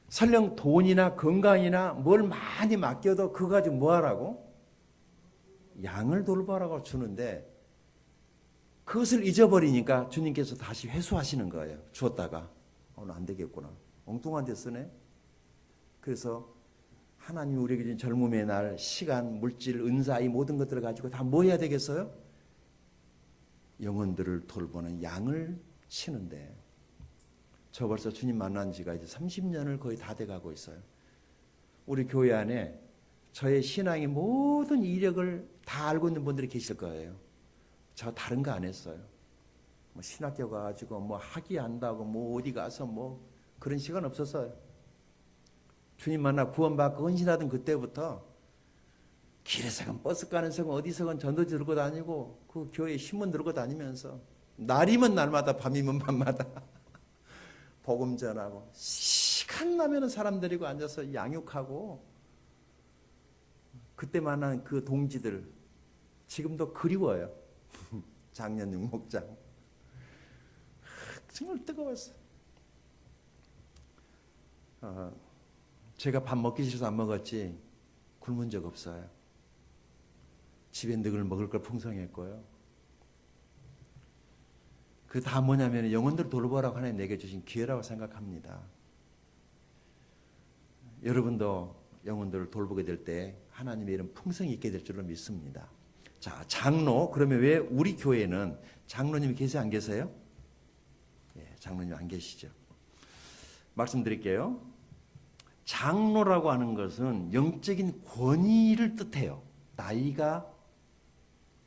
설령 돈이나 건강이나 뭘 많이 맡겨도 그거 가지고 뭐 하라고? 양을 돌보라고 주는데, 그것을 잊어버리니까 주님께서 다시 회수하시는 거예요. 주었다가 오늘 안 되겠구나, 엉뚱한 데 쓰네. 그래서 하나님이 우리에게 준 젊음의 날, 시간, 물질, 은사, 이 모든 것들을 가지고 다 뭐 해야 되겠어요? 영혼들을 돌보는 양을 치는데, 저 벌써 주님 만난 지가 이제 30년을 거의 다 돼가고 있어요. 우리 교회 안에 저의 신앙의 모든 이력을 다 알고 있는 분들이 계실 거예요. 저 다른 거 안 했어요. 뭐 신학교 가가지고 뭐 학위한다고 뭐 어디 가서 뭐 그런 시간 없었어요. 주님 만나 구원받고 헌신하던 그때부터 길에서건 버스가는서건 어디서건 전도지 들고 다니고 그 교회 신문 들고 다니면서 날이면 날마다 밤이면 밤마다 복음 전하고, 시간 나면은 사람 데리고 앉아서 양육하고, 그때 만난 그 동지들 지금도 그리워요. 작년 육목장 정말 뜨거웠어요. 제가 밥 먹기 싫어서 안 먹었지 굶은 적 없어요. 집에 늘 먹을 걸 풍성했고요. 그 다 뭐냐면 영혼들을 돌보라고 하나님 내게 주신 기회라고 생각합니다. 여러분도 영혼들을 돌보게 될 때 하나님의 이름 풍성이 있게 될 줄로 믿습니다. 자, 장로. 그러면 왜 우리 교회는 장로님이 계세요, 안 계세요? 예, 장로님 안 계시죠. 말씀드릴게요. 장로라고 하는 것은 영적인 권위를 뜻해요. 나이가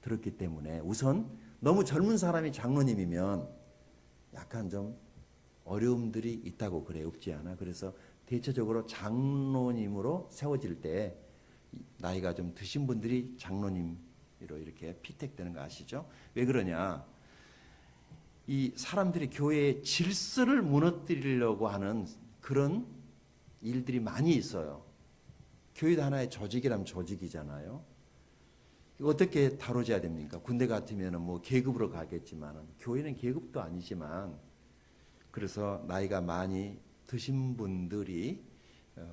들었기 때문에. 우선 너무 젊은 사람이 장로님이면 약간 좀 어려움들이 있다고 그래요. 없지 않아. 그래서 대체적으로 장로님으로 세워질 때 나이가 좀 드신 분들이 장로님으로 이렇게 피택되는 거 아시죠? 왜 그러냐? 이 사람들이 교회의 질서를 무너뜨리려고 하는 그런 일들이 많이 있어요. 교회도 하나의 조직이라면 조직이잖아요. 이거 어떻게 다뤄져야 됩니까? 군대 같으면 뭐 계급으로 가겠지만, 교회는 계급도 아니지만, 그래서 나이가 많이 드신 분들이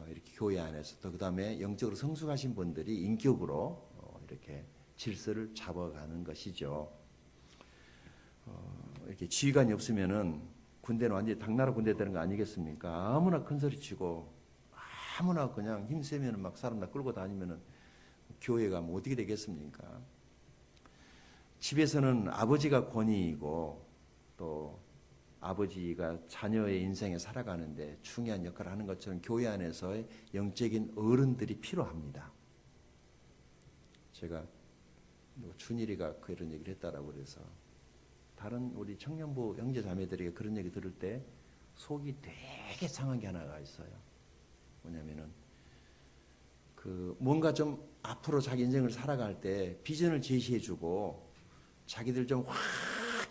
이렇게 교회 안에서, 또 그다음에 영적으로 성숙하신 분들이 인격으로 이렇게 질서를 잡아가는 것이죠. 이렇게 지휘관이 없으면은 군대는 완전히 당나라 군대 되는 거 아니겠습니까? 아무나 큰 소리 치고 아무나 그냥 힘세면은 막 사람 다 끌고 다니면은 교회가 뭐 어떻게 되겠습니까? 집에서는 아버지가 권위이고 또 아버지가 자녀의 인생에 살아가는데 중요한 역할을 하는 것처럼 교회 안에서의 영적인 어른들이 필요합니다. 제가 준일이가 그런 얘기를 했다라고 그래서 다른 우리 청년부 형제 자매들에게 그런 얘기 들을 때 속이 되게 상한 게 하나가 있어요. 뭐냐면은 그 뭔가 좀 앞으로 자기 인생을 살아갈 때 비전을 제시해주고 자기들 좀 확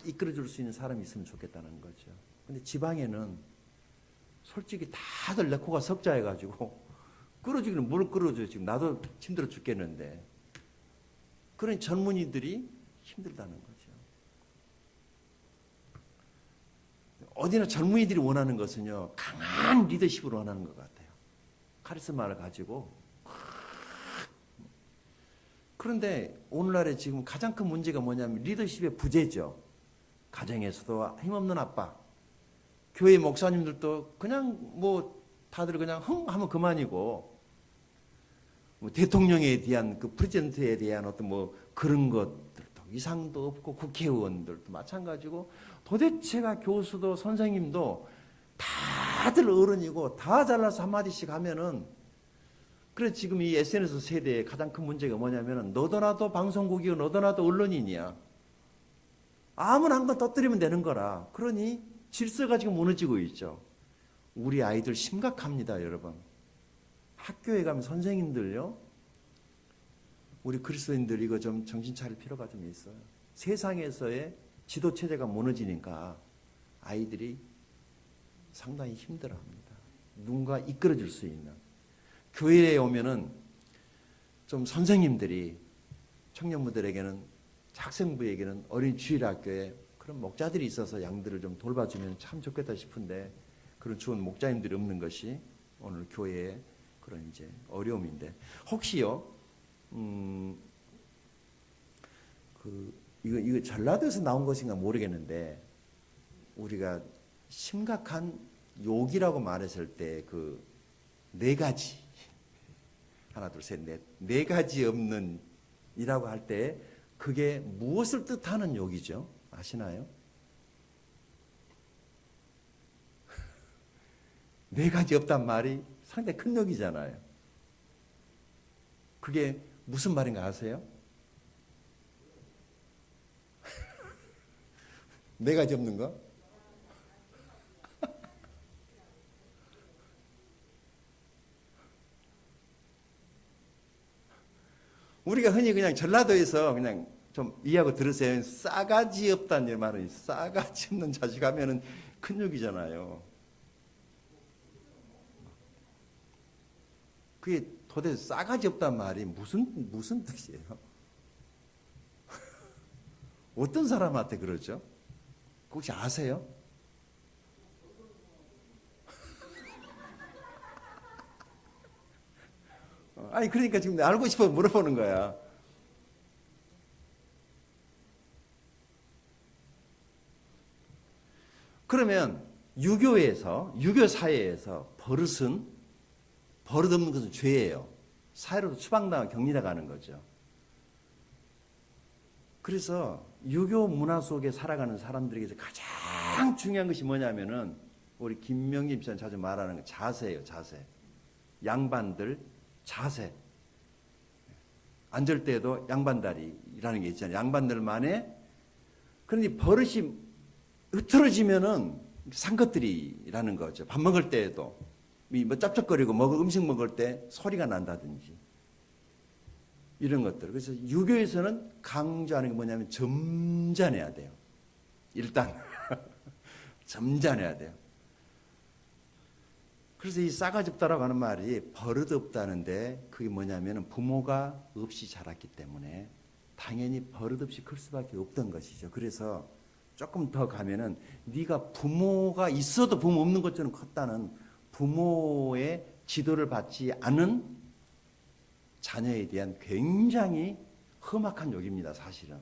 이끌어줄 수 있는 사람이 있으면 좋겠다는 거죠. 근데 지방에는 솔직히 다들 내 코가 석자해가지고 끌어주기는 뭘 끌어줘요. 지금 나도 힘들어 죽겠는데. 그런 젊은이들이 힘들다는 거죠. 어디나 젊은이들이 원하는 것은요, 강한 리더십을 원하는 것 같아요. 카리스마를 가지고. 그런데 오늘날에 지금 가장 큰 문제가 뭐냐면 리더십의 부재죠. 가정에서도 힘없는 아빠, 교회 목사님들도 그냥 뭐 다들 그냥 흥 하면 그만이고, 뭐 대통령에 대한 그 프레지던트에 대한 어떤 뭐 그런 것들도 이상도 없고, 국회의원들도 마찬가지고, 도대체가 교수도 선생님도 다들 어른이고 다 잘라서 한마디씩 하면은 그래서 지금 이 SNS 세대의 가장 큰 문제가 뭐냐면은 너도 나도 방송국이고 너도 나도 언론인이야. 아무나 한 건 터뜨리면 되는 거라. 그러니 질서가 지금 무너지고 있죠. 우리 아이들 심각합니다, 여러분. 학교에 가면 선생님들요, 우리 그리스도인들 이거 좀 정신 차릴 필요가 좀 있어요. 세상에서의 지도 체제가 무너지니까 아이들이 상당히 힘들어합니다. 누군가 이끌어줄 수 있는. 교회에 오면은 좀 선생님들이 청년부들에게는, 학생부에게는 어린 주일학교에 그런 목자들이 있어서 양들을 좀 돌봐주면 참 좋겠다 싶은데 그런 좋은 목자님들이 없는 것이 오늘 교회의 그런 이제 어려움인데, 혹시요, 이거 전라도에서 나온 것인가 모르겠는데, 우리가 심각한 욕이라고 말했을 때 그 네 가지, 하나 둘 셋 넷, 네 가지 없는 이라고 할 때 그게 무엇을 뜻하는 욕이죠? 아시나요? 네 가지 없단 말이 상당히 큰 욕이잖아요. 그게 무슨 말인가 아세요? 네 가지 없는 거? 우리가 흔히 그냥 전라도에서 그냥 좀 이해하고 들으세요. 싸가지 없다는 말은, 싸가지 없는 자식 하면은 큰 욕이잖아요. 그게 도대체 싸가지 없다는 말이 무슨 뜻이에요? 어떤 사람한테 그러죠? 혹시 아세요? 아니, 그러니까 지금 알고 싶어 물어보는 거야. 그러면 유교 사회에서 버릇 없는 것은 죄예요. 사회로도 추방당하고 격리당하는 거죠. 그래서 유교 문화 속에 살아가는 사람들에게서 가장 중요한 것이 뭐냐면은, 우리 김명김 씨는 자주 말하는 거 자세예요, 자세. 양반들 자세. 앉을 때도 양반다리라는 게 있잖아요. 양반들만의. 그런데 버릇이 흐트러지면은 상것들이라는 거죠. 밥 먹을 때에도 뭐 짭짭거리고 음식 먹을 때 소리가 난다든지 이런 것들. 그래서 유교에서는 강조하는 게 뭐냐면 점잖아야 돼요. 일단 점잖아야 돼요. 그래서 이 싸가지 없다라고 하는 말이 버릇 없다는데, 그게 뭐냐면 부모가 없이 자랐기 때문에 당연히 버릇 없이 클 수밖에 없던 것이죠. 그래서 조금 더 가면은 네가 부모가 있어도 부모 없는 것처럼 컸다는, 부모의 지도를 받지 않은 자녀에 대한 굉장히 험악한 욕입니다, 사실은.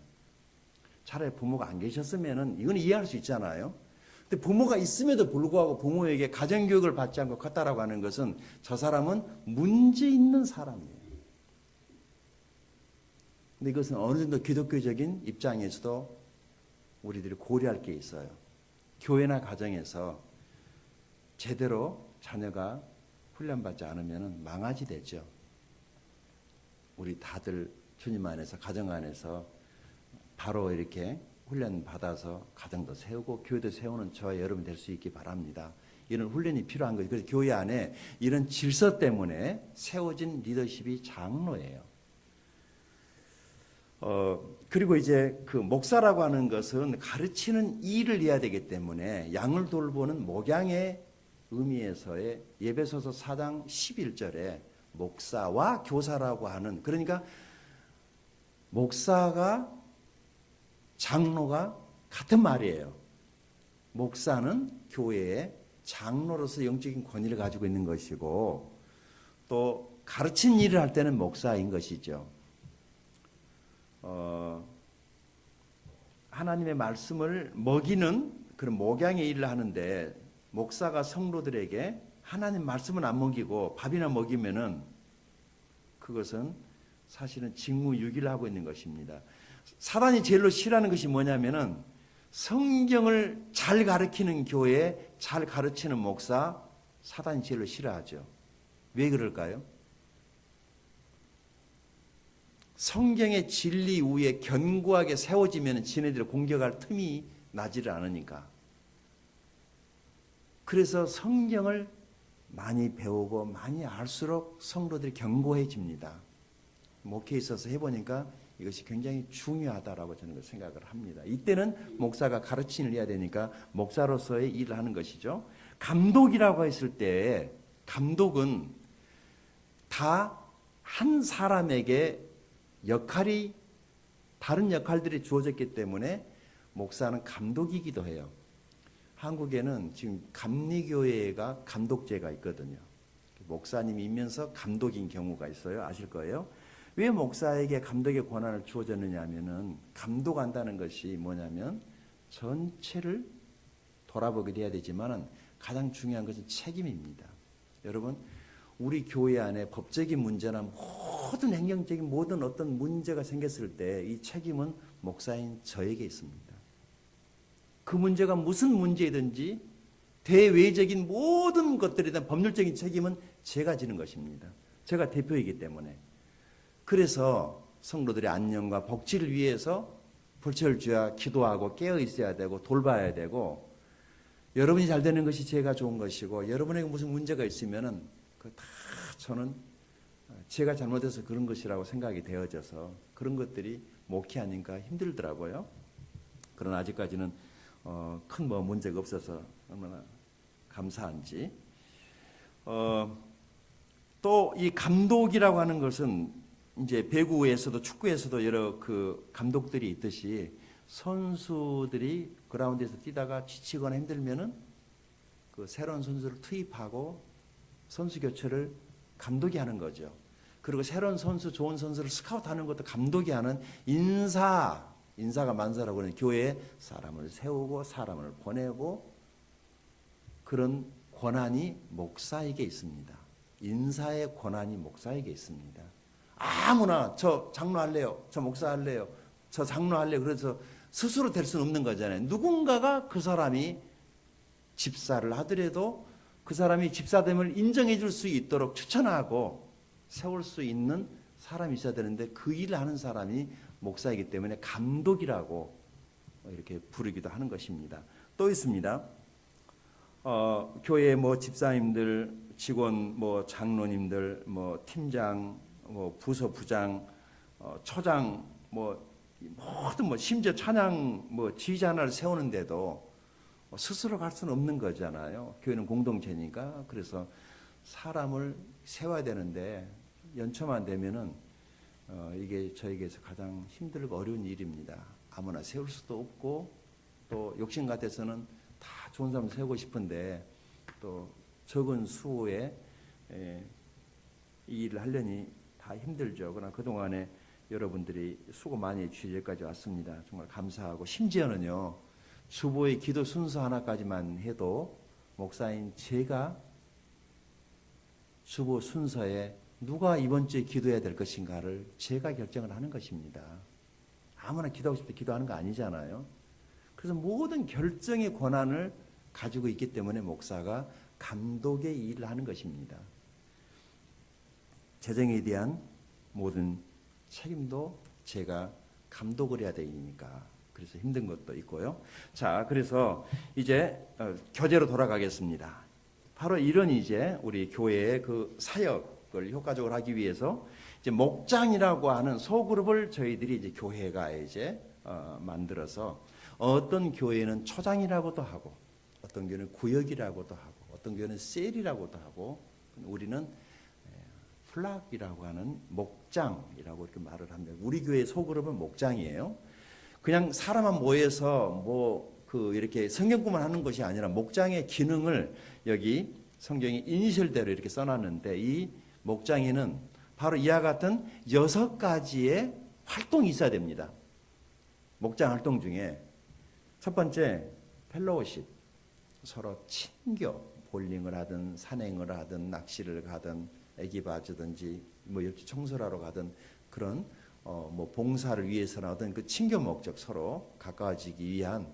차라리 부모가 안 계셨으면은 이건 이해할 수 있잖아요. 근데 부모가 있음에도 불구하고 부모에게 가정교육을 받지 않고 컸다라고 하는 것은 저 사람은 문제 있는 사람이에요. 근데 이것은 어느 정도 기독교적인 입장에서도 우리들이 고려할 게 있어요. 교회나 가정에서 제대로 자녀가 훈련받지 않으면 망아지 되죠. 우리 다들 주님 안에서, 가정 안에서 바로 이렇게 훈련 받아서 가정도 세우고 교회도 세우는 저와 여러분 될 수 있기 바랍니다. 이런 훈련이 필요한 거죠. 그래서 교회 안에 이런 질서 때문에 세워진 리더십이 장로예요. 그리고 이제 그 목사라고 하는 것은 가르치는 일을 해야 되기 때문에 양을 돌보는 목양의 의미에서의 에베소서 4장 11절에 목사와 교사라고 하는, 그러니까 목사가 장로가 같은 말이에요. 목사는 교회의 장로로서 영적인 권위를 가지고 있는 것이고, 또 가르치는 일을 할 때는 목사인 것이죠. 하나님의 말씀을 먹이는 그런 목양의 일을 하는데, 목사가 성도들에게 하나님 말씀은 안 먹이고 밥이나 먹이면은 그것은 사실은 직무유기를 하고 있는 것입니다. 사단이 제일로 싫어하는 것이 뭐냐면은 성경을 잘 가르치는 교회, 잘 가르치는 목사, 사단이 제일로 싫어하죠. 왜 그럴까요? 성경의 진리 위에 견고하게 세워지면 지네들을 공격할 틈이 나지를 않으니까. 그래서 성경을 많이 배우고 많이 알수록 성도들이 견고해집니다. 목회에 있어서 해보니까 이것이 굉장히 중요하다라고 저는 생각을 합니다. 이때는 목사가 가르침을 해야 되니까 목사로서의 일을 하는 것이죠. 감독이라고 했을 때 감독은 다 한 사람에게 역할이 다른 역할들이 주어졌기 때문에 목사는 감독이기도 해요. 한국에는 지금 감리교회가 감독제가 있거든요. 목사님이면서 감독인 경우가 있어요. 아실 거예요. 왜 목사에게 감독의 권한을 주어졌느냐 하면은 감독한다는 것이 뭐냐면 전체를 돌아보게 돼야 되지만 가장 중요한 것은 책임입니다. 여러분, 우리 교회 안에 법적인 문제나 모든 행정적인 모든 어떤 문제가 생겼을 때 이 책임은 목사인 저에게 있습니다. 그 문제가 무슨 문제이든지 대외적인 모든 것들에 대한 법률적인 책임은 제가 지는 것입니다. 제가 대표이기 때문에. 그래서 성도들의 안녕과 복지를 위해서 불철주야 기도하고 깨어 있어야 되고 돌봐야 되고, 여러분이 잘 되는 것이 제가 좋은 것이고, 여러분에게 무슨 문제가 있으면은 그 다 저는 제가 잘못해서 그런 것이라고 생각이 되어져서 그런 것들이 목회하니까 힘들더라고요. 그러나 아직까지는 큰 문제가 없어서 얼마나 감사한지. 또 이 감독이라고 하는 것은 이제 배구에서도 축구에서도 여러 그 감독들이 있듯이 선수들이 그라운드에서 뛰다가 지치거나 힘들면은 그 새로운 선수를 투입하고 선수 교체를 감독이 하는 거죠. 그리고 새로운 선수, 좋은 선수를 스카우트하는 것도 감독이 하는 인사가 만사라고 하는 교회에 사람을 세우고 사람을 보내고 그런 권한이 목사에게 있습니다. 인사의 권한이 목사에게 있습니다. 아무나 저 장로할래요, 저 목사할래요, 저 장로할래요. 그래서 스스로 될 수는 없는 거잖아요. 누군가가 그 사람이 집사를 하더라도 그 사람이 집사됨을 인정해 줄 수 있도록 추천하고 세울 수 있는 사람이 있어야 되는데 그 일을 하는 사람이 목사이기 때문에 감독이라고 이렇게 부르기도 하는 것입니다. 또 있습니다. 교회 집사님들, 직원, 장로님들, 팀장, 부서 부장, 처장, 모든 심지어 찬양 지휘자 하나를 세우는데도 스스로 갈 수는 없는 거잖아요. 교회는 공동체니까. 그래서 사람을 세워야 되는데 연초만 되면은 이게 저에게서 가장 힘들고 어려운 일입니다. 아무나 세울 수도 없고 또 욕심 같아서는 다 좋은 사람 세우고 싶은데 또 적은 수의 이 일을 하려니 다 힘들죠. 그러나 그동안에 여러분들이 수고 많이 해주셔서 여기까지 왔습니다. 정말 감사하고, 심지어는요 주보의 기도 순서 하나까지만 해도 목사인 제가 주보 순서에 누가 이번 주에 기도해야 될 것인가를 제가 결정을 하는 것입니다. 아무나 기도하고 싶을 때 기도하는 거 아니잖아요. 그래서 모든 결정의 권한을 가지고 있기 때문에 목사가 감독의 일을 하는 것입니다. 재정에 대한 모든 책임도 제가 감독을 해야 되니까 그래서 힘든 것도 있고요. 자, 그래서 이제 교재로 돌아가겠습니다. 바로 이런 이제 우리 교회의 그 사역을 효과적으로 하기 위해서 이제 목장이라고 하는 소그룹을 저희들이 이제 교회가 이제 만들어서 어떤 교회는 초장이라고도 하고 어떤 교회는 구역이라고도 하고 어떤 교회는 셀이라고도 하고 우리는 플락이라고 하는 목장이라고 이렇게 말을 합니다. 우리 교회 소그룹은 목장이에요. 그냥 사람만 모여서 이렇게 성경구만 하는 것이 아니라 목장의 기능을 여기 성경이 이니셜대로 이렇게 써놨는데 이 목장에는 바로 이와 같은 6가지의 활동이 있어야 됩니다. 목장 활동 중에 첫 번째 펠로우십, 서로 친교, 볼링을 하든 산행을 하든 낚시를 가든 애기 봐주든지 옆집 청소를 하러 가든 그런 봉사를 위해서나 어떤 그 친교 목적 서로 가까워지기 위한.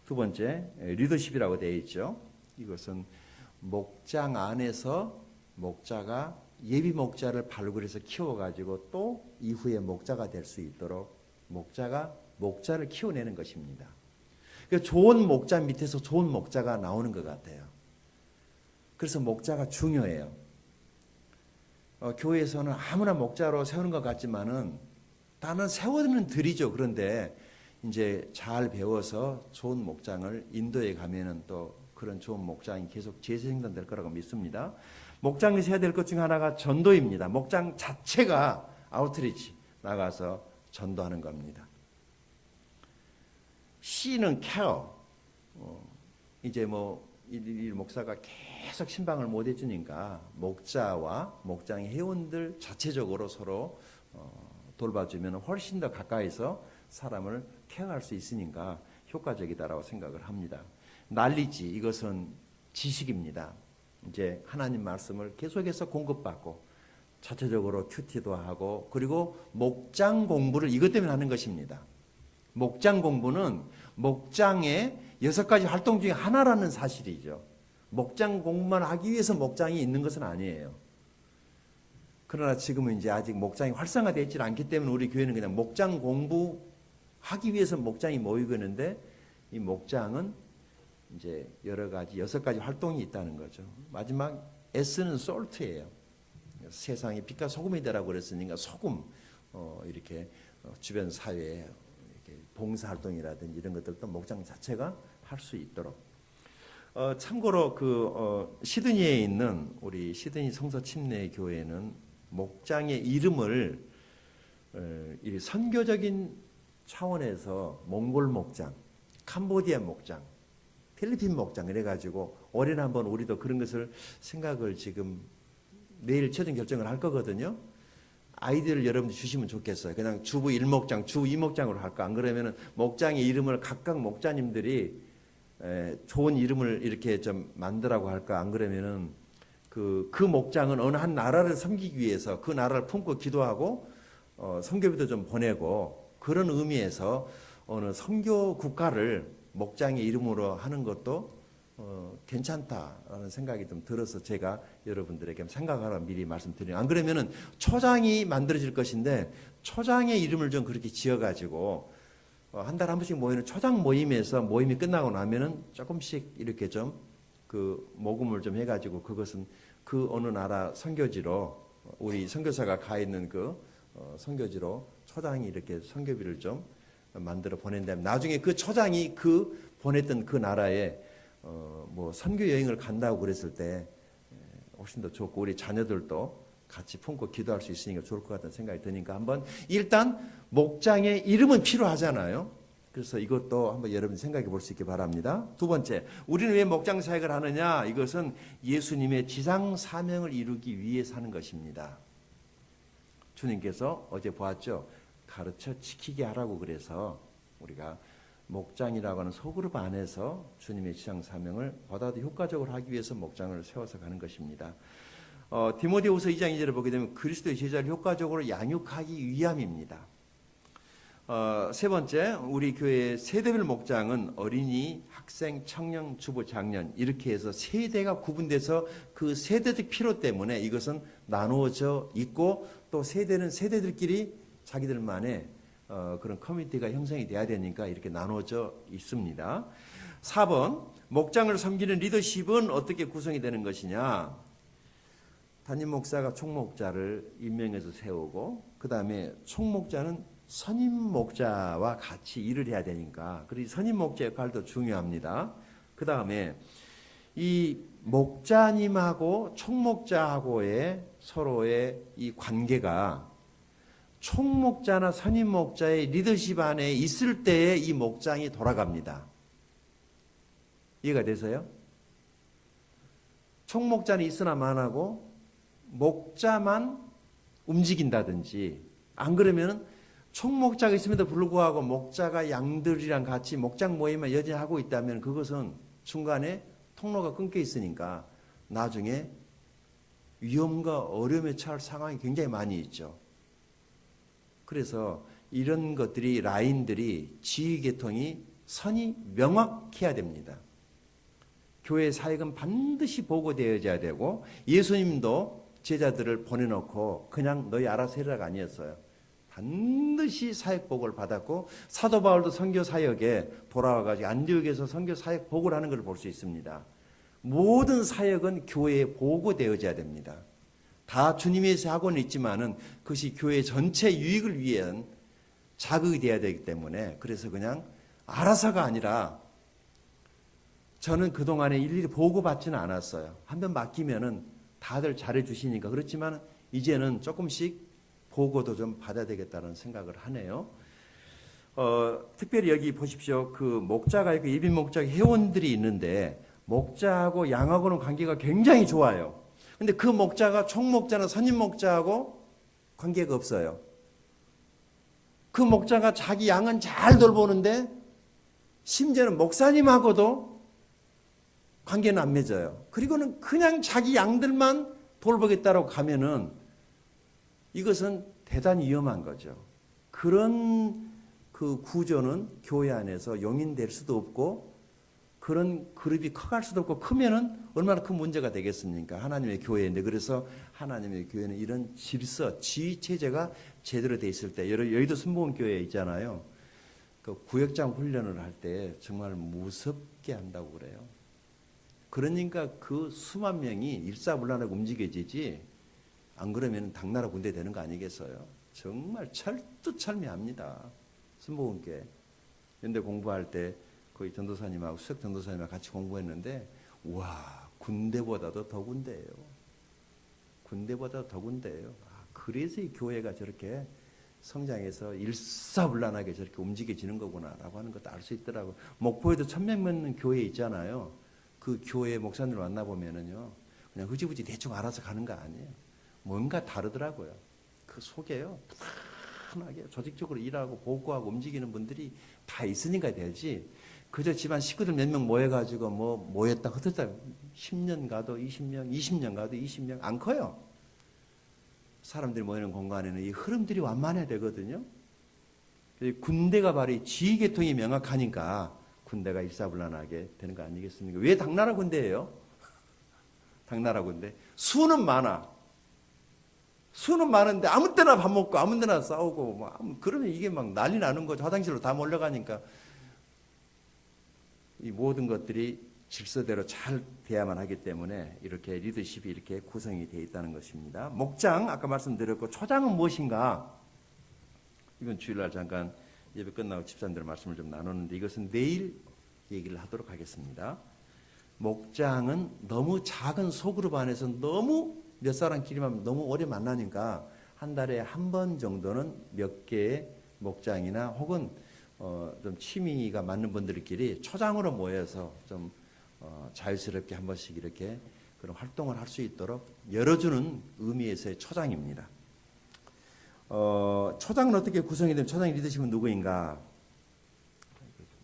두 번째 리더십이라고 되어 있죠. 이것은 목장 안에서 목자가 예비 목자를 발굴해서 키워가지고 또 이후에 목자가 될 수 있도록 목자가 목자를 키워내는 것입니다. 그러니까 좋은 목자 밑에서 좋은 목자가 나오는 것 같아요. 그래서 목자가 중요해요. 교회에서는 아무나 목자로 세우는 것 같지만은 다는 세워는 드리죠. 그런데 이제 잘 배워서 좋은 목장을 인도에 가면은 또 그런 좋은 목장이 계속 재생산될 거라고 믿습니다. 목장에서 해야 될 것 중 하나가 전도입니다. 목장 자체가 아웃리치 나가서 전도하는 겁니다. C는 케어. 이제 이 목사가 계속 신방을 못 해주니까 목자와 목장의 회원들 자체적으로 서로 돌봐주면 훨씬 더 가까이서 사람을 케어할 수 있으니까 효과적이다라고 생각을 합니다. 날리지 이것은 지식입니다. 이제 하나님 말씀을 계속해서 공급받고 자체적으로 큐티도 하고 그리고 목장 공부를 이것 때문에 하는 것입니다. 목장 공부는 목장의 6가지 활동 중에 하나라는 사실이죠. 목장 공부만 하기 위해서 목장이 있는 것은 아니에요. 그러나 지금은 이제 아직 목장이 활성화되어 있지 않기 때문에 우리 교회는 그냥 목장 공부하기 위해서 목장이 모이고 있는데 이 목장은 이제 여러 가지 6가지 활동이 있다는 거죠. 마지막 S는 salt예요. 세상에 빛과 소금이 되라고 그랬으니까 소금 이렇게 주변 사회에 이렇게 봉사 활동이라든지 이런 것들도 목장 자체가 할 수 있도록. 참고로 시드니에 있는 우리 시드니 성서 침례 교회는 목장의 이름을 이 선교적인 차원에서 몽골 목장, 캄보디아 목장, 필리핀 목장 이래가지고 올해는 한번 우리도 그런 것을 생각을 지금 내일 최종 결정을 할 거거든요. 아이디어를 여러분들 주시면 좋겠어요. 그냥 주부 1목장, 주 2목장으로 할까? 안 그러면은 목장의 이름을 각각 목자님들이 좋은 이름을 이렇게 좀 만들라고 할까? 안 그러면은 그 목장은 어느 한 나라를 섬기기 위해서 그 나라를 품고 기도하고 선교비도 좀 보내고 그런 의미에서 어느 선교 국가를 목장의 이름으로 하는 것도 괜찮다라는 생각이 좀 들어서 제가 여러분들에게 생각하라 미리 말씀드리는. 안 그러면은 초장이 만들어질 것인데 초장의 이름을 좀 그렇게 지어가지고 한 달에 한 번씩 모이는 초장 모임에서 모임이 끝나고 나면은 조금씩 이렇게 좀 그 모금을 좀 해가지고 그것은 그 어느 나라 선교지로 우리 선교사가 가 있는 그 선교지로 초장이 이렇게 선교비를 좀 만들어 보낸다면 나중에 그 초장이 그 보냈던 그 나라에 뭐 선교 여행을 간다고 그랬을 때 훨씬 더 좋고 우리 자녀들도 같이 품고 기도할 수 있으니까 좋을 것 같다는 생각이 드니까 한번 일단 목장의 이름은 필요하잖아요. 그래서 이것도 한번 여러분 생각해 볼 수 있기 바랍니다. 두 번째, 우리는 왜 목장 사역을 하느냐? 이것은 예수님의 지상 사명을 이루기 위해서 하는 것입니다. 주님께서 어제 보았죠? 가르쳐 지키게 하라고 그래서 우리가 목장이라고 하는 소그룹 안에서 주님의 지상 사명을 보다 더 효과적으로 하기 위해서 목장을 세워서 가는 것입니다. 디모데후서 2장 2절을 보게 되면 그리스도의 제자를 효과적으로 양육하기 위함입니다. 세 번째, 우리 교회의 세대별 목장은 어린이, 학생, 청년, 주부, 장년 이렇게 해서 세대가 구분돼서 그 세대적 필요 때문에 이것은 나누어져 있고 또 세대는 세대들끼리 자기들만의 그런 커뮤니티가 형성이 돼야 되니까 이렇게 나누어져 있습니다. 4번, 목장을 섬기는 리더십은 어떻게 구성이 되는 것이냐? 담임 목사가 총목자를 임명해서 세우고 그 다음에 총목자는 선임 목자와 같이 일을 해야 되니까 그리고 선임 목자 역할도 중요합니다. 그 다음에 이 목자님하고 총목자하고의 서로의 이 관계가 총목자나 선임 목자의 리더십 안에 있을 때에 이 목장이 돌아갑니다. 이해가 되세요? 총목자는 있으나 마나고 목자만 움직인다든지 안 그러면 총목자가 있음에도 불구하고 목자가 양들이랑 같이 목장 모임을 여전히 하고 있다면 그것은 중간에 통로가 끊겨 있으니까 나중에 위험과 어려움에 처할 상황이 굉장히 많이 있죠. 그래서 이런 것들이 라인들이 지휘계통이 선이 명확해야 됩니다. 교회 사역은 반드시 보고되어야 되고 예수님도 제자들을 보내놓고 그냥 너희 알아서 해라가 아니었어요. 반드시 사역복을 받았고 사도 바울도 선교 사역에 돌아와가지고 안디옥에서 선교 사역 복을 하는 걸 볼 수 있습니다. 모든 사역은 교회에 보고되어져야 됩니다. 다 주님에서 하고는 있지만은 그것이 교회 전체 유익을 위한 자극이 되어야 되기 때문에 그래서 그냥 알아서가 아니라 저는 그동안에 일일이 보고받지는 않았어요. 한번 맡기면은 다들 잘해주시니까. 그렇지만 이제는 조금씩 보고도 좀 받아야 되겠다는 생각을 하네요. 특별히 여기 보십시오. 그 목자가 있고 예비 목자 회원들이 있는데 목자하고 양하고는 관계가 굉장히 좋아요. 근데 그 목자가 총목자나 선임 목자하고 관계가 없어요. 그 목자가 자기 양은 잘 돌보는데 심지어는 목사님하고도 관계는 안 맺어요. 그리고는 그냥 자기 양들만 돌보겠다고 가면은 이것은 대단히 위험한 거죠. 그런 그 구조는 교회 안에서 용인될 수도 없고 그런 그룹이 커갈 수도 없고 크면은 얼마나 큰 문제가 되겠습니까? 하나님의 교회인데. 그래서 하나님의 교회는 이런 질서, 지휘 체제가 제대로 돼 있을 때 여의도 순복음교회 있잖아요. 그 구역장 훈련을 할 때 정말 무섭게 한다고 그래요. 그러니까 그 수만 명이 일사불란하게 움직여지지 안 그러면 당나라 군대 되는 거 아니겠어요? 정말 철두철미합니다. 순복음교회. 연대 공부할 때 거기 전도사님하고 수석 전도사님하고 같이 공부했는데 와 군대보다도 더 군대예요. 군대보다 더 군대예요. 그래서 이 교회가 저렇게 성장해서 일사불란하게 저렇게 움직여지는 거구나라고 하는 것도 알 수 있더라고요. 목포에도 1000명 넘는 교회 있잖아요. 그 교회 목사님들 만나보면은요 그냥 흐지부지 대충 알아서 가는 거 아니에요. 뭔가 다르더라고요. 그 속에요 편하게 조직적으로 일하고 보고하고 움직이는 분들이 다 있으니까 되지. 그저 집안 식구들 몇 명 모여가지고 뭐 모였다 흩었다 10년 가도 20명, 20년 가도 20명 안 커요. 사람들이 모이는 공간에는 이 흐름들이 완만해야 되거든요. 군대가 바로 이 지휘계통이 명확하니까 군대가 일사불란하게 되는 거 아니겠습니까? 왜 당나라 군대예요? 당나라 군대. 수는 많아. 수는 많은데 아무 때나 밥 먹고 아무 데나 싸우고 뭐 그러면 이게 막 난리 나는 거죠. 화장실로 다 몰려가니까. 이 모든 것들이 질서대로 잘 돼야만 하기 때문에 이렇게 리더십이 이렇게 구성이 되어 있다는 것입니다. 목장 아까 말씀드렸고 초장은 무엇인가? 이건 주일날 잠깐 예배 끝나고 집사님들 말씀을 좀 나눴는데 이것은 내일 얘기를 하도록 하겠습니다. 목장은 너무 작은 소그룹 안에서 너무 몇 사람끼리만 너무 오래 만나니까 한 달에 한 번 정도는 몇 개의 목장이나 혹은 좀 취미가 맞는 분들끼리 초장으로 모여서 좀 자유스럽게 한 번씩 이렇게 그런 활동을 할 수 있도록 열어주는 의미에서의 초장입니다. 초장은 어떻게 구성이 되면 초장의 리더십은 누구인가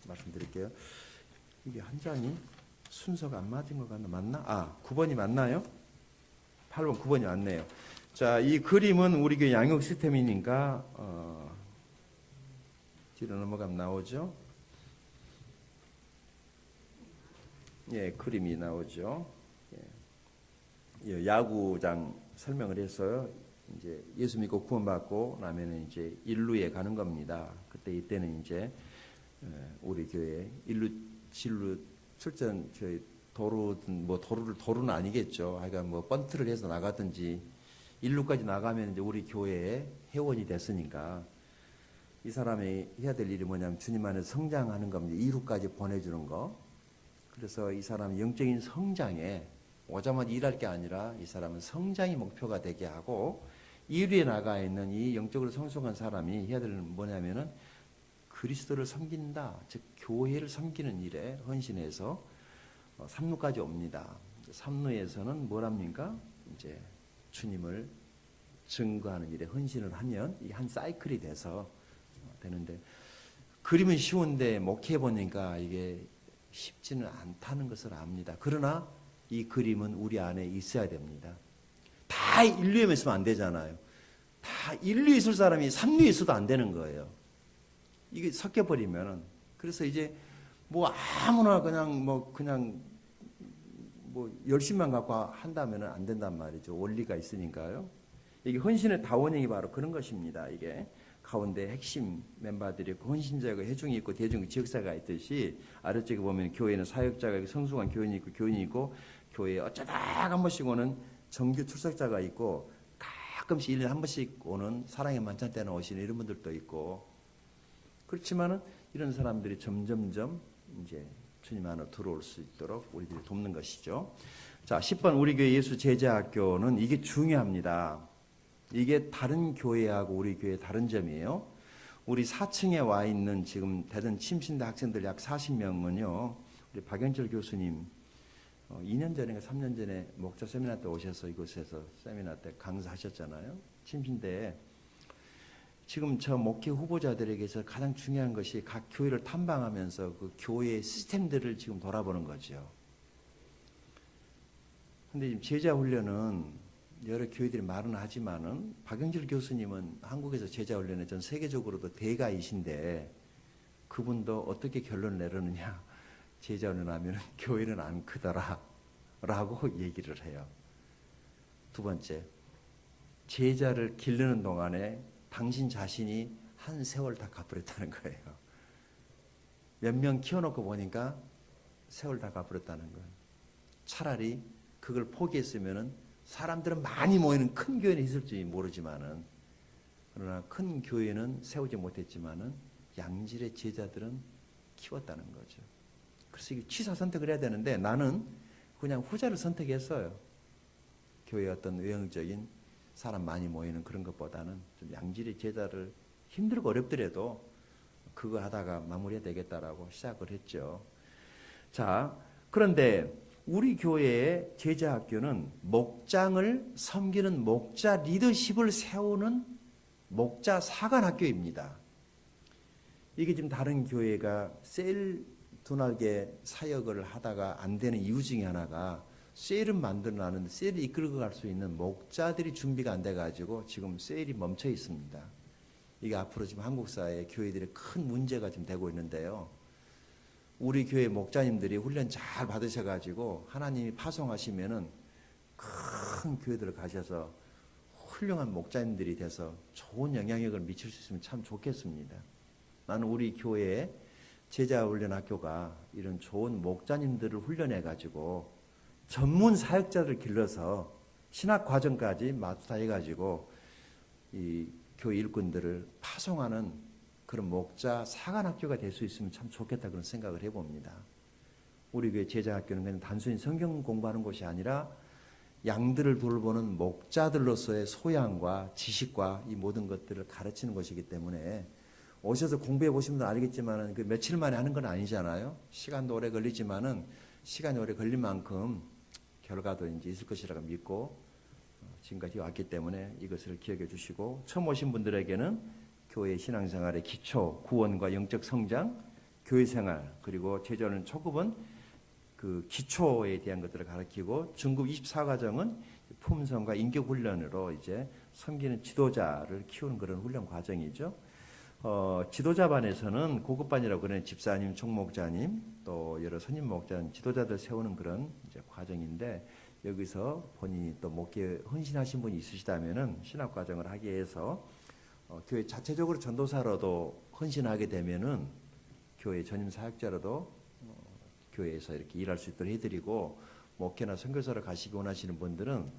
말씀드릴게요. 이게 한 장이 순서가 안 맞은 것 같나? 맞나? 9번이 맞나요? 8번, 9번이 맞네요. 자, 이 그림은 우리 교회 양육 시스템이니까 뒤로 넘어가면 나오죠. 예, 그림이 나오죠. 예, 야구장 설명을 했어요. 이제 예수 믿고 구원받고 나면은 이제 인루에 가는 겁니다. 그때 이때는 이제 우리 교회 인루 진루 출전 저희 도루든 뭐 도루는 아니겠죠. 하여간 뭐 번트를 해서 나가든지 인루까지 나가면 이제 우리 교회의 회원이 됐으니까 이 사람이 해야 될 일이 뭐냐면 주님 안에서 성장하는 겁니다. 2루까지 보내주는 거. 그래서 이 사람이 영적인 성장에 오자마자 일할 게 아니라 이 사람은 성장이 목표가 되게 하고 2루에 나가 있는 이 영적으로 성숙한 사람이 해야 될 일은 뭐냐면은 그리스도를 섬긴다. 즉 교회를 섬기는 일에 헌신해서 3루까지 옵니다. 3루에서는 뭐랍니까? 이제 주님을 증거하는 일에 헌신을 하면 이 한 사이클이 돼서 되는데 그림은 쉬운데 목회해 보니까 이게 쉽지는 않다는 것을 압니다. 그러나 이 그림은 우리 안에 있어야 됩니다. 다 인류에만 있으면 안 되잖아요. 다 인류에 있을 사람이 3루에 있어도 안 되는 거예요. 이게 섞여버리면은. 그래서 이제 뭐 아무나 그냥 뭐 열심만 갖고 한다면 안 된단 말이죠. 원리가 있으니까요. 이게 헌신의 다원형이 바로 그런 것입니다. 이게 가운데 핵심 멤버들이 있고 헌신자가 회중이 있고 대중 지역사가 있듯이 아래쪽에 보면 교회는 사역자가 있고 성숙한 교인이 있고 교인이 있고 교회에 어쩌다 한 번씩 오는 정규 출석자가 있고 가끔씩 1년에 한 번씩 오는 사랑의 만찬 때는 오시는 이런 분들도 있고 그렇지만은 이런 사람들이 점점점 이제 주님 안으로 들어올 수 있도록 우리들이 돕는 것이죠. 자, 10번 우리 교회 예수 제자학교는 이게 중요합니다. 이게 다른 교회하고 우리 교회 다른 점이에요. 우리 4층에 와 있는 지금 대전 침신대 학생들 약 40명은요. 우리 박영철 교수님 2년 전인가 3년 전에 목자 세미나 때 오셔서 이곳에서 세미나 때 강사하셨잖아요. 침신대에. 지금 저 목회 후보자들에게서 가장 중요한 것이 각 교회를 탐방하면서 그 교회의 시스템들을 지금 돌아보는 거죠. 근데 지금 제자 훈련은 여러 교회들이 말은 하지만은 박영길 교수님은 한국에서 제자 훈련에 전 세계적으로도 대가이신데 그분도 어떻게 결론을 내려느냐. 제자 훈련하면 교회는 안 크더라 라고 얘기를 해요. 두 번째, 제자를 기르는 동안에 당신 자신이 한 세월 다 갚으랬다는 거예요. 몇 명 키워놓고 보니까 세월 다 갚으랬다는 거예요. 차라리 그걸 포기했으면은 사람들은 많이 모이는 큰 교회는 있을지 모르지만은 그러나 큰 교회는 세우지 못했지만은 양질의 제자들은 키웠다는 거죠. 그래서 이게 취사 선택을 해야 되는데 나는 그냥 후자를 선택했어요. 교회의 어떤 외형적인 사람 많이 모이는 그런 것보다는 좀 양질의 제자를 힘들고 어렵더라도 그거 하다가 마무리해야 되겠다라고 시작을 했죠. 자, 그런데 우리 교회의 제자학교는 목장을 섬기는 목자 리더십을 세우는 목자 사관학교입니다. 이게 지금 다른 교회가 셀 둔하게 사역을 하다가 안 되는 이유 중에 하나가 셀은 만들어놨는데 셀을 이끌고 갈 수 있는 목자들이 준비가 안 돼가지고 지금 셀이 멈춰 있습니다. 이게 앞으로 지금 한국 사회의 교회들의 큰 문제가 지금 되고 있는데요. 우리 교회 목자님들이 훈련 잘 받으셔가지고 하나님이 파송하시면은 큰 교회들을 가셔서 훌륭한 목자님들이 돼서 좋은 영향력을 미칠 수 있으면 참 좋겠습니다. 나는 우리 교회에 제자훈련학교가 이런 좋은 목자님들을 훈련해가지고 전문 사역자를 길러서 신학과정까지 마스터해가지고 이 교회 일꾼들을 파송하는 그런 목자 사관학교가 될 수 있으면 참 좋겠다 그런 생각을 해봅니다. 우리 교회 제자학교는 그냥 단순히 성경 공부하는 곳이 아니라 양들을 돌보는 목자들로서의 소양과 지식과 이 모든 것들을 가르치는 것이기 때문에 오셔서 공부해 보시면 알겠지만은 그 며칠 만에 하는 건 아니잖아요. 시간도 오래 걸리지만은 시간이 오래 걸린 만큼 결과도 이제 있을 것이라고 믿고 지금까지 왔기 때문에 이것을 기억해 주시고 처음 오신 분들에게는 교회 신앙생활의 기초, 구원과 영적 성장, 교회 생활 그리고 제자훈련 초급은 그 기초에 대한 것들을 가르치고 중급 24과정은 품성과 인격 훈련으로 이제 섬기는 지도자를 키우는 그런 훈련 과정이죠. 지도자반에서는 고급반이라고 그러는 집사님, 총목자님, 또 여러 선임 목자님, 지도자들 세우는 그런 이제 과정인데 여기서 본인이 또 목회 헌신하신 분이 있으시다면은 신학 과정을 하게 해서 교회 자체적으로 전도사로도 헌신하게 되면은 교회 전임 사역자로도 교회에서 이렇게 일할 수 있도록 해드리고 목회나 선교사를 가시기 원하시는 분들은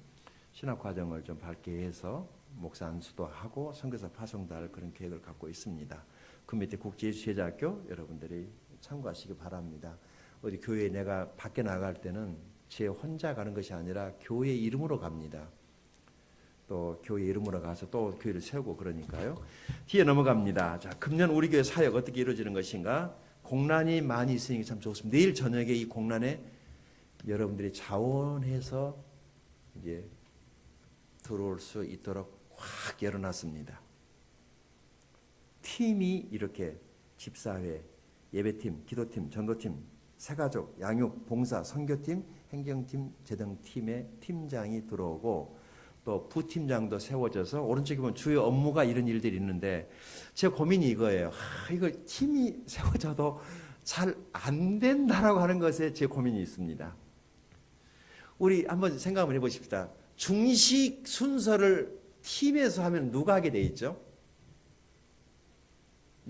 신학 과정을 좀 밟게 해서 목사 안수도 하고 선교사 파송도 할 그런 계획을 갖고 있습니다. 그 밑에 국제예수제자학교 여러분들이 참고하시기 바랍니다. 어디 교회에 내가 밖에 나갈 때는 제 혼자 가는 것이 아니라 교회 이름으로 갑니다. 또 교회 이름으로 가서 또 교회를 세우고 그러니까요. 뒤에 넘어갑니다. 자, 금년 우리 교회 사역 어떻게 이루어지는 것인가? 공란이 많이 있으니까 참 좋습니다. 내일 저녁에 이 공란에 여러분들이 자원해서 이제 들어올 수 있도록 확 열어놨습니다. 팀이 이렇게 집사회, 예배팀, 기도팀, 전도팀, 새가족, 양육, 봉사, 선교팀, 행정팀, 재정팀의 팀장이 들어오고 또 부팀장도 세워져서 오른쪽에 보면 주요 업무가 이런 일들이 있는데 제 고민이 이거예요. 이거 팀이 세워져도 잘 안 된다라고 하는 것에 제 고민이 있습니다. 우리 한번 생각 한번 해보십시다. 중식 순서를 팀에서 하면 누가 하게 돼 있죠?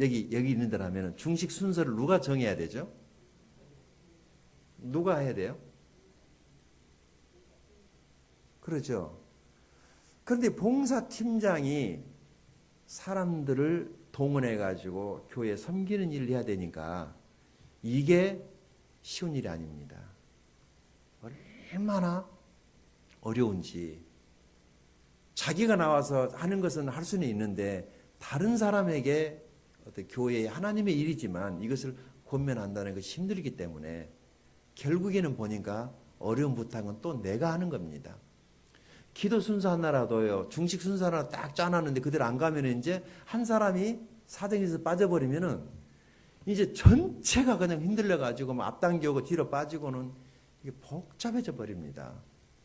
여기 있는 데로 하면 중식 순서를 누가 정해야 되죠? 누가 해야 돼요? 그렇죠. 그런데 봉사팀장이 사람들을 동원해 가지고 교회 섬기는 일을 해야 되니까 이게 쉬운 일이 아닙니다. 얼마나 어려운지. 자기가 나와서 하는 것은 할 수는 있는데 다른 사람에게 어떤 교회의 하나님의 일이지만 이것을 권면한다는 것이 힘들기 때문에 결국에는 보니까 어려운 부탁은 또 내가 하는 겁니다. 기도 순서 하나라도요, 중식 순서 하나 딱 짜놨는데 그대로 안 가면 이제 한 사람이 사정에서 빠져버리면은 이제 전체가 그냥 흔들려가지고 뭐 앞당겨오고 뒤로 빠지고는 이게 복잡해져 버립니다.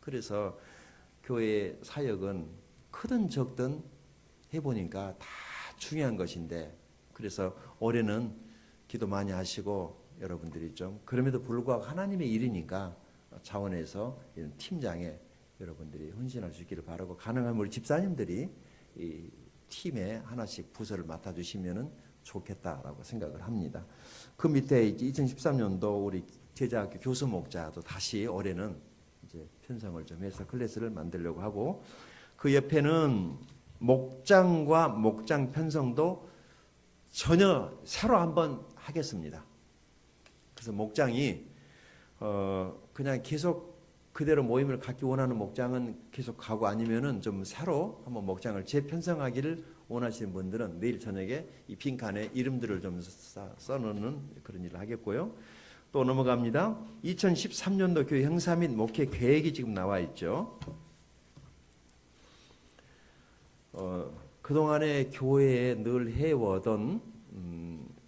그래서 교회 사역은 크든 적든 해보니까 다 중요한 것인데, 그래서 올해는 기도 많이 하시고 여러분들이 좀 그럼에도 불구하고 하나님의 일이니까 차원에서 이런 팀장에 여러분들이 헌신할 수 있기를 바라고, 가능하면 우리 집사님들이 이 팀에 하나씩 부서를 맡아주시면 좋겠다라고 생각을 합니다. 그 밑에 2013년도 우리 제자학교 교수 목자도 다시 올해는 이제 편성을 좀 해서 클래스를 만들려고 하고, 그 옆에는 목장과 목장 편성도 전혀 새로 한번 하겠습니다. 그래서 목장이 그냥 계속 그대로 모임을 갖기 원하는 목장은 계속 가고, 아니면은 좀 새로 한번 목장을 재편성하기를 원하시는 분들은 내일 저녁에 이 빈칸에 이름들을 좀 써놓는 그런 일을 하겠고요. 또 넘어갑니다. 2013년도 교회 형사 및 목회 계획이 지금 나와 있죠. 그동안에 교회에 늘 해오던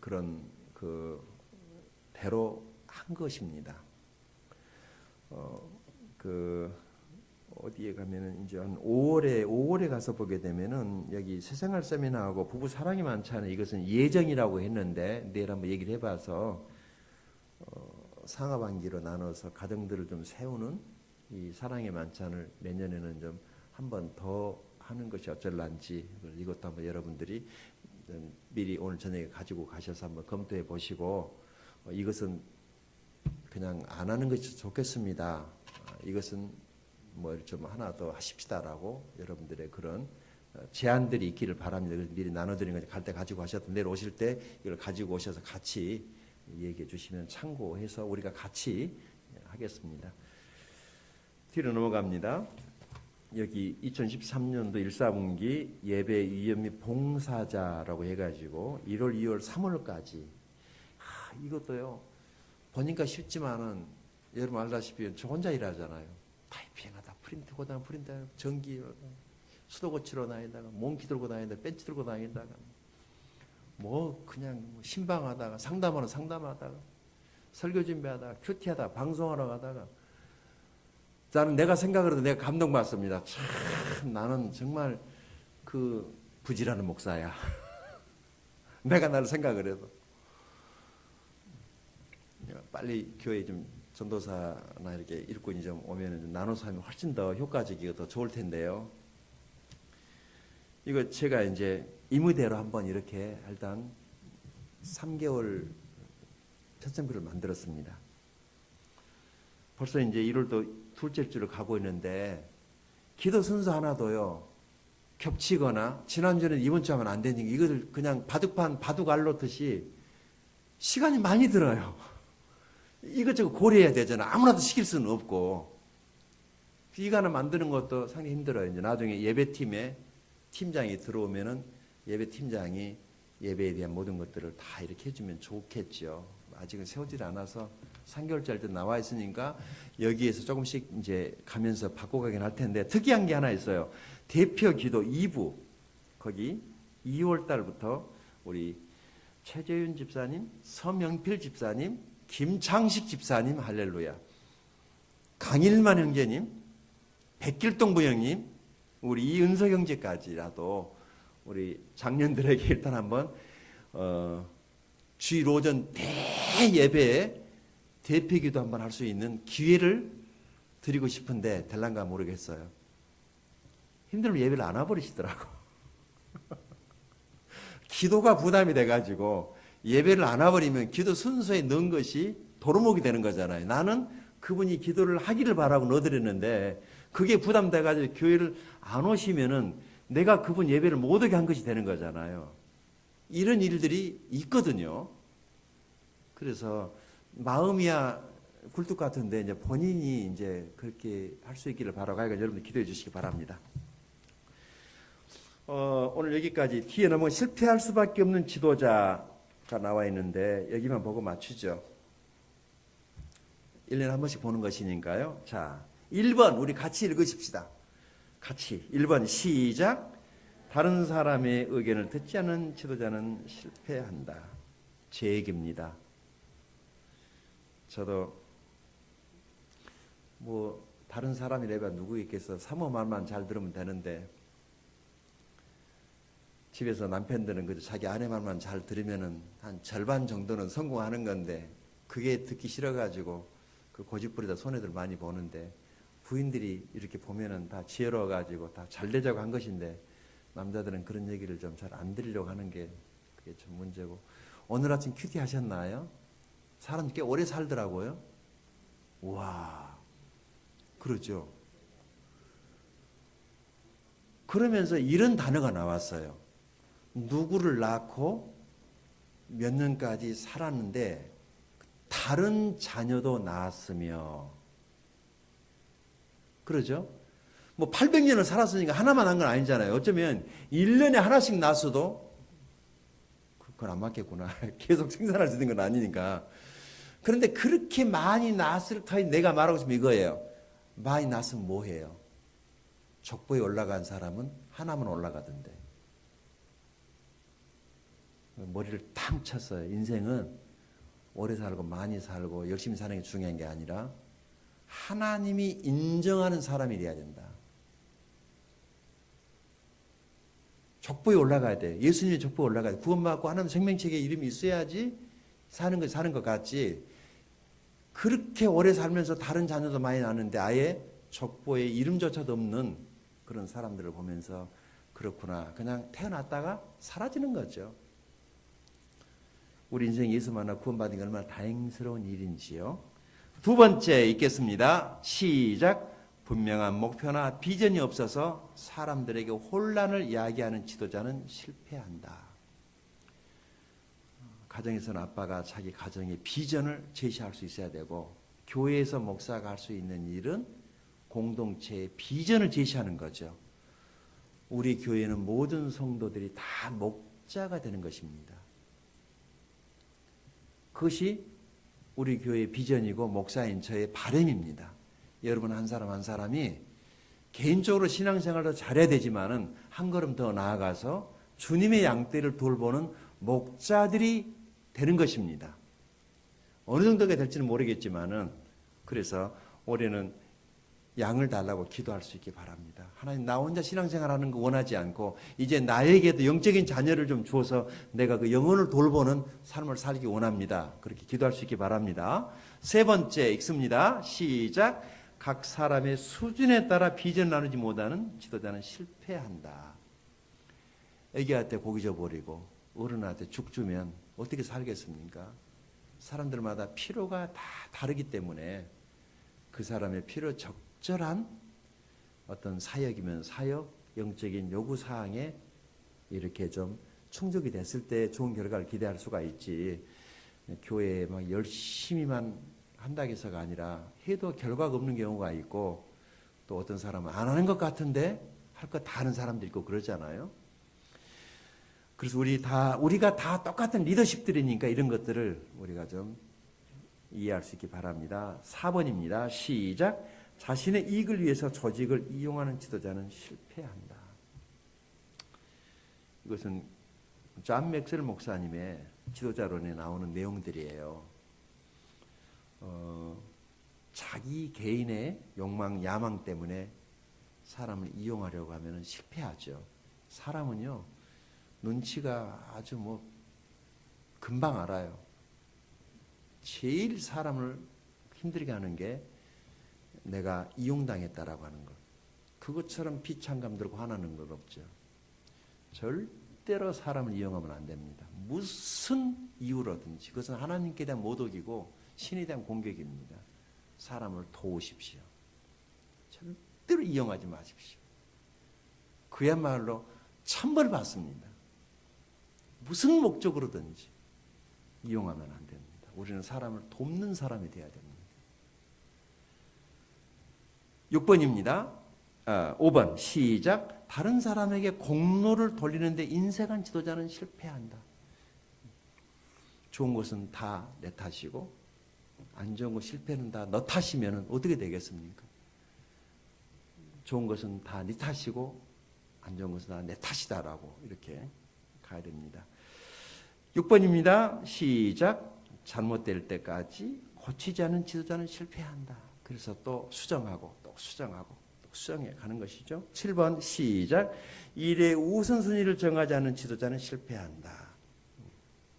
그런 그 대로 한 것입니다. 어디에 가면은 이제 한 5월에 가서 보게 되면은 여기 새생활 세미나하고 부부 사랑이 많잖아요. 이것은 예정이라고 했는데 내일 한번 얘기를 해봐서 상하반기로 나눠서 가정들을 좀 세우는 이 사랑의 만찬을 내년에는 좀 한 번 더 하는 것이 어쩔란지, 이것도 한번 여러분들이 미리 오늘 저녁에 가지고 가셔서 한번 검토해 보시고, 이것은 그냥 안 하는 것이 좋겠습니다. 이것은 뭐 좀 하나 더 하십시다라고 여러분들의 그런 제안들이 있기를 바랍니다. 그래서 미리 나눠드리는 거지, 갈 때 가지고 가셔도 내일 오실 때 이걸 가지고 오셔서 같이 얘기해 주시면 참고해서 우리가 같이 하겠습니다. 뒤로 넘어갑니다. 여기 2013년도 1사분기 예배 위원 및 봉사자라고 해가지고 1월, 2월, 3월까지 이것도요 보니까 쉽지만은 여러분 알다시피 저 혼자 일하잖아요. 타이핑하다, 프린트 고다, 프린트 전기 수도 고치러 다니다가 몽키 들고 다니다가 벤치 들고 다니다가 뭐 그냥 신방하다가 상담하다가 설교 준비하다가 큐티하다가 방송하러 가다가, 나는 내가 생각을 해도 내가 감동받습니다. 참 나는 정말 그 부지런한 목사야. 내가 나를 생각을 해도 빨리 교회 좀 전도사나 이렇게 일꾼이 좀 오면 좀 나눠서 하면 훨씬 더 효과적이고 더 좋을 텐데요. 이거 제가 이제 임의대로 한번 이렇게 일단 3개월 편성표를 만들었습니다. 벌써 이제 1월도 둘째 주를 가고 있는데 기도 순서 하나도요 겹치거나 지난주에는 이번 주 하면 안 되니까 이것을 그냥 바둑 알놓듯이 시간이 많이 들어요. 이것저것 고려해야 되잖아. 아무나도 시킬 수는 없고. 이거 하나 만드는 것도 상당히 힘들어요. 이제 나중에 예배팀에 팀장이 들어오면은 예배팀장이 예배에 대한 모든 것들을 다 이렇게 해주면 좋겠죠. 아직은 세우질 않아서 3개월짜리도 나와 있으니까 여기에서 조금씩 이제 가면서 바꿔가긴 할 텐데, 특이한 게 하나 있어요. 대표 기도 2부 거기 2월 달부터 우리 최재윤 집사님, 서명필 집사님, 김창식 집사님, 할렐루야, 강일만 형제님, 백길동 부형님, 우리 이은석 형제까지라도 우리 장년들에게 일단 한번 주일 오전 대예배에 대표기도 한번 할 수 있는 기회를 드리고 싶은데 될란가 모르겠어요. 힘들면 예배를 안 와버리시더라고. 기도가 부담이 돼가지고 예배를 안 와버리면 기도 순서에 넣은 것이 도루묵이 되는 거잖아요. 나는 그분이 기도를 하기를 바라고 넣어드렸는데 그게 부담돼가지고 교회를 안 오시면은 내가 그분 예배를 못 오게 한 것이 되는 거잖아요. 이런 일들이 있거든요. 그래서 마음이야 굴뚝 같은데 이제 본인이 이제 그렇게 할 수 있기를 바라고 하니까 여러분들 기도해 주시기 바랍니다. 오늘 여기까지 뒤에 넘어 실패할 수밖에 없는 지도자가 나와 있는데 여기만 보고 맞추죠. 1년에 한 번씩 보는 것이니까요. 자, 1번 우리 같이 읽으십시다. 같이 1번 시작. 다른 사람의 의견을 듣지 않는 지도자는 실패한다. 제 얘기입니다. 저도 뭐 다른 사람이라면 누구 있겠어. 사모 말만 잘 들으면 되는데 집에서 남편들은 그저 자기 아내 말만 잘 들으면은 한 절반 정도는 성공하는 건데 그게 듣기 싫어가지고 그 고집부리다 손해들 많이 보는데 부인들이 이렇게 보면은 다 지혜로워가지고 다 잘 되자고 한 것인데 남자들은 그런 얘기를 좀 잘 안 들으려고 하는 게 그게 좀 문제고. 오늘 아침 큐티 하셨나요? 사람 꽤 오래 살더라고요. 와, 그러죠. 그러면서 이런 단어가 나왔어요. 누구를 낳고 몇 년까지 살았는데 다른 자녀도 낳았으며, 그러죠? 뭐 800년을 살았으니까 하나만 한 건 아니잖아요. 어쩌면 1년에 하나씩 낳았어도 그건 안 맞겠구나. 계속 생산할 수 있는 건 아니니까. 그런데 그렇게 많이 낳았을 터에 내가 말하고 싶은 이거예요. 많이 낳았으면 뭐해요? 족보에 올라간 사람은 하나만 올라가던데. 머리를 탕 쳤어요. 인생은 오래 살고 많이 살고 열심히 사는 게 중요한 게 아니라 하나님이 인정하는 사람이 돼야 된다. 족보에 올라가야 돼. 예수님의 족보에 올라가야 돼. 구원받고 하나님 생명책에 이름이 있어야지 사는 것 같지. 그렇게 오래 살면서 다른 자녀도 많이 낳는데 아예 족보에 이름조차도 없는 그런 사람들을 보면서 그렇구나. 그냥 태어났다가 사라지는 거죠. 우리 인생 예수 만나 구원받은 게 얼마나 다행스러운 일인지요. 두 번째 읽겠습니다. 시작. 분명한 목표나 비전이 없어서 사람들에게 혼란을 이야기하는 지도자는 실패한다. 가정에서는 아빠가 자기 가정의 비전을 제시할 수 있어야 되고 교회에서 목사가 할 수 있는 일은 공동체의 비전을 제시하는 거죠. 우리 교회는 모든 성도들이 다 목자가 되는 것입니다. 그것이 우리 교회의 비전이고 목사인 저의 바람입니다. 여러분 한 사람 한 사람이 개인적으로 신앙생활도 잘해야 되지만은 한 걸음 더 나아가서 주님의 양떼를 돌보는 목자들이 되는 것입니다. 어느 정도가 될지는 모르겠지만은 그래서 올해는 양을 달라고 기도할 수 있기 바랍니다. 하나님 나 혼자 신앙생활하는 거 원하지 않고 이제 나에게도 영적인 자녀를 좀 주어서 내가 그 영혼을 돌보는 삶을 살기 원합니다. 그렇게 기도할 수 있기 바랍니다. 세 번째 읽습니다. 시작. 각 사람의 수준에 따라 비전 나누지 못하는 지도자는 실패한다. 애기한테 고기 줘버리고 어른한테 죽 주면 어떻게 살겠습니까? 사람들마다 필요가 다 다르기 때문에 그 사람의 필요 적절한 어떤 사역이면 사역, 영적인 요구사항에 이렇게 좀 충족이 됐을 때 좋은 결과를 기대할 수가 있지, 교회에 막 열심히만 한다고 해서가 아니라 해도 결과가 없는 경우가 있고 또 어떤 사람은 안 하는 것 같은데 할 것 다 하는 사람도 있고 그러잖아요. 그래서 우리가 다 똑같은 리더십들이니까 이런 것들을 우리가 좀 이해할 수 있기 바랍니다. 4번입니다. 시작. 자신의 이익을 위해서 조직을 이용하는 지도자는 실패한다. 이것은 존 맥스웰 목사님의 지도자론에 나오는 내용들이에요. 자기 개인의 욕망, 야망 때문에 사람을 이용하려고 하면 실패하죠. 사람은요, 눈치가 아주 금방 알아요. 제일 사람을 힘들게 하는 게 내가 이용당했다라고 하는 것. 그것처럼 비참감 들고 화나는 건 없죠. 절대로 사람을 이용하면 안 됩니다. 무슨 이유로든지 그것은 하나님께 대한 모독이고 신에 대한 공격입니다. 사람을 도우십시오. 절대로 이용하지 마십시오. 그야말로 천벌 받습니다. 무슨 목적으로든지 이용하면 안 됩니다. 우리는 사람을 돕는 사람이 되어야 됩니다. 6번입니다. 5번 시작. 다른 사람에게 공로를 돌리는데 인색한 지도자는 실패한다. 좋은 것은 다 내 탓이고 안 좋은 것 실패는 다 너 탓이면 어떻게 되겠습니까? 좋은 것은 다 네 탓이고 안 좋은 것은 다 내 탓이다라고 이렇게 가야 됩니다. 6번입니다. 시작. 잘못될 때까지 고치지 않은 지도자는 실패한다. 그래서 또 수정하고 또 수정하고 또 수정해 가는 것이죠. 7번 시작. 일의 우선순위를 정하지 않은 지도자는 실패한다.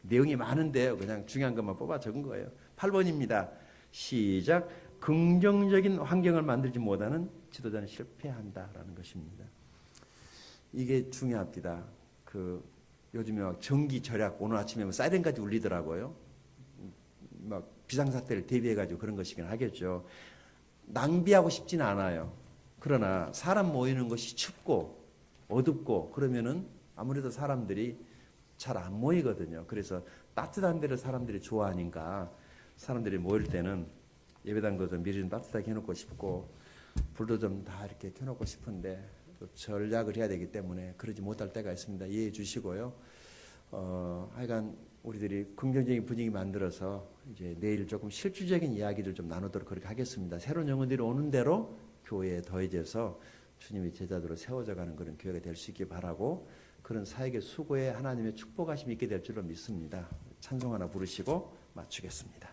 내용이 많은데요. 그냥 중요한 것만 뽑아 적은 거예요. 8번입니다. 시작. 긍정적인 환경을 만들지 못하는 지도자는 실패한다라는 것입니다. 이게 중요합니다. 요즘에 막 전기 절약, 오늘 아침에 사이렌까지 울리더라고요. 막 비상사태를 대비해가지고 그런 것이긴 하겠죠. 낭비하고 싶지는 않아요. 그러나 사람 모이는 것이 춥고 어둡고 그러면은 아무래도 사람들이 잘 안 모이거든요. 그래서 따뜻한 데를 사람들이 좋아하니까 사람들이 모일 때는 예배당도 좀 미리 좀 따뜻하게 해놓고 싶고 불도 좀 다 이렇게 켜놓고 싶은데 또 전략을 해야 되기 때문에 그러지 못할 때가 있습니다. 이해해 주시고요. 하여간 우리들이 긍정적인 분위기 만들어서 이제 내일 조금 실질적인 이야기를 좀 나누도록 그렇게 하겠습니다. 새로운 영혼들이 오는 대로 교회에 더해져서 주님의 제자들로 세워져 가는 그런 교회가 될 수 있기 바라고 그런 사역의 수고에 하나님의 축복하심이 있게 될 줄로 믿습니다. 찬송 하나 부르시고 마치겠습니다.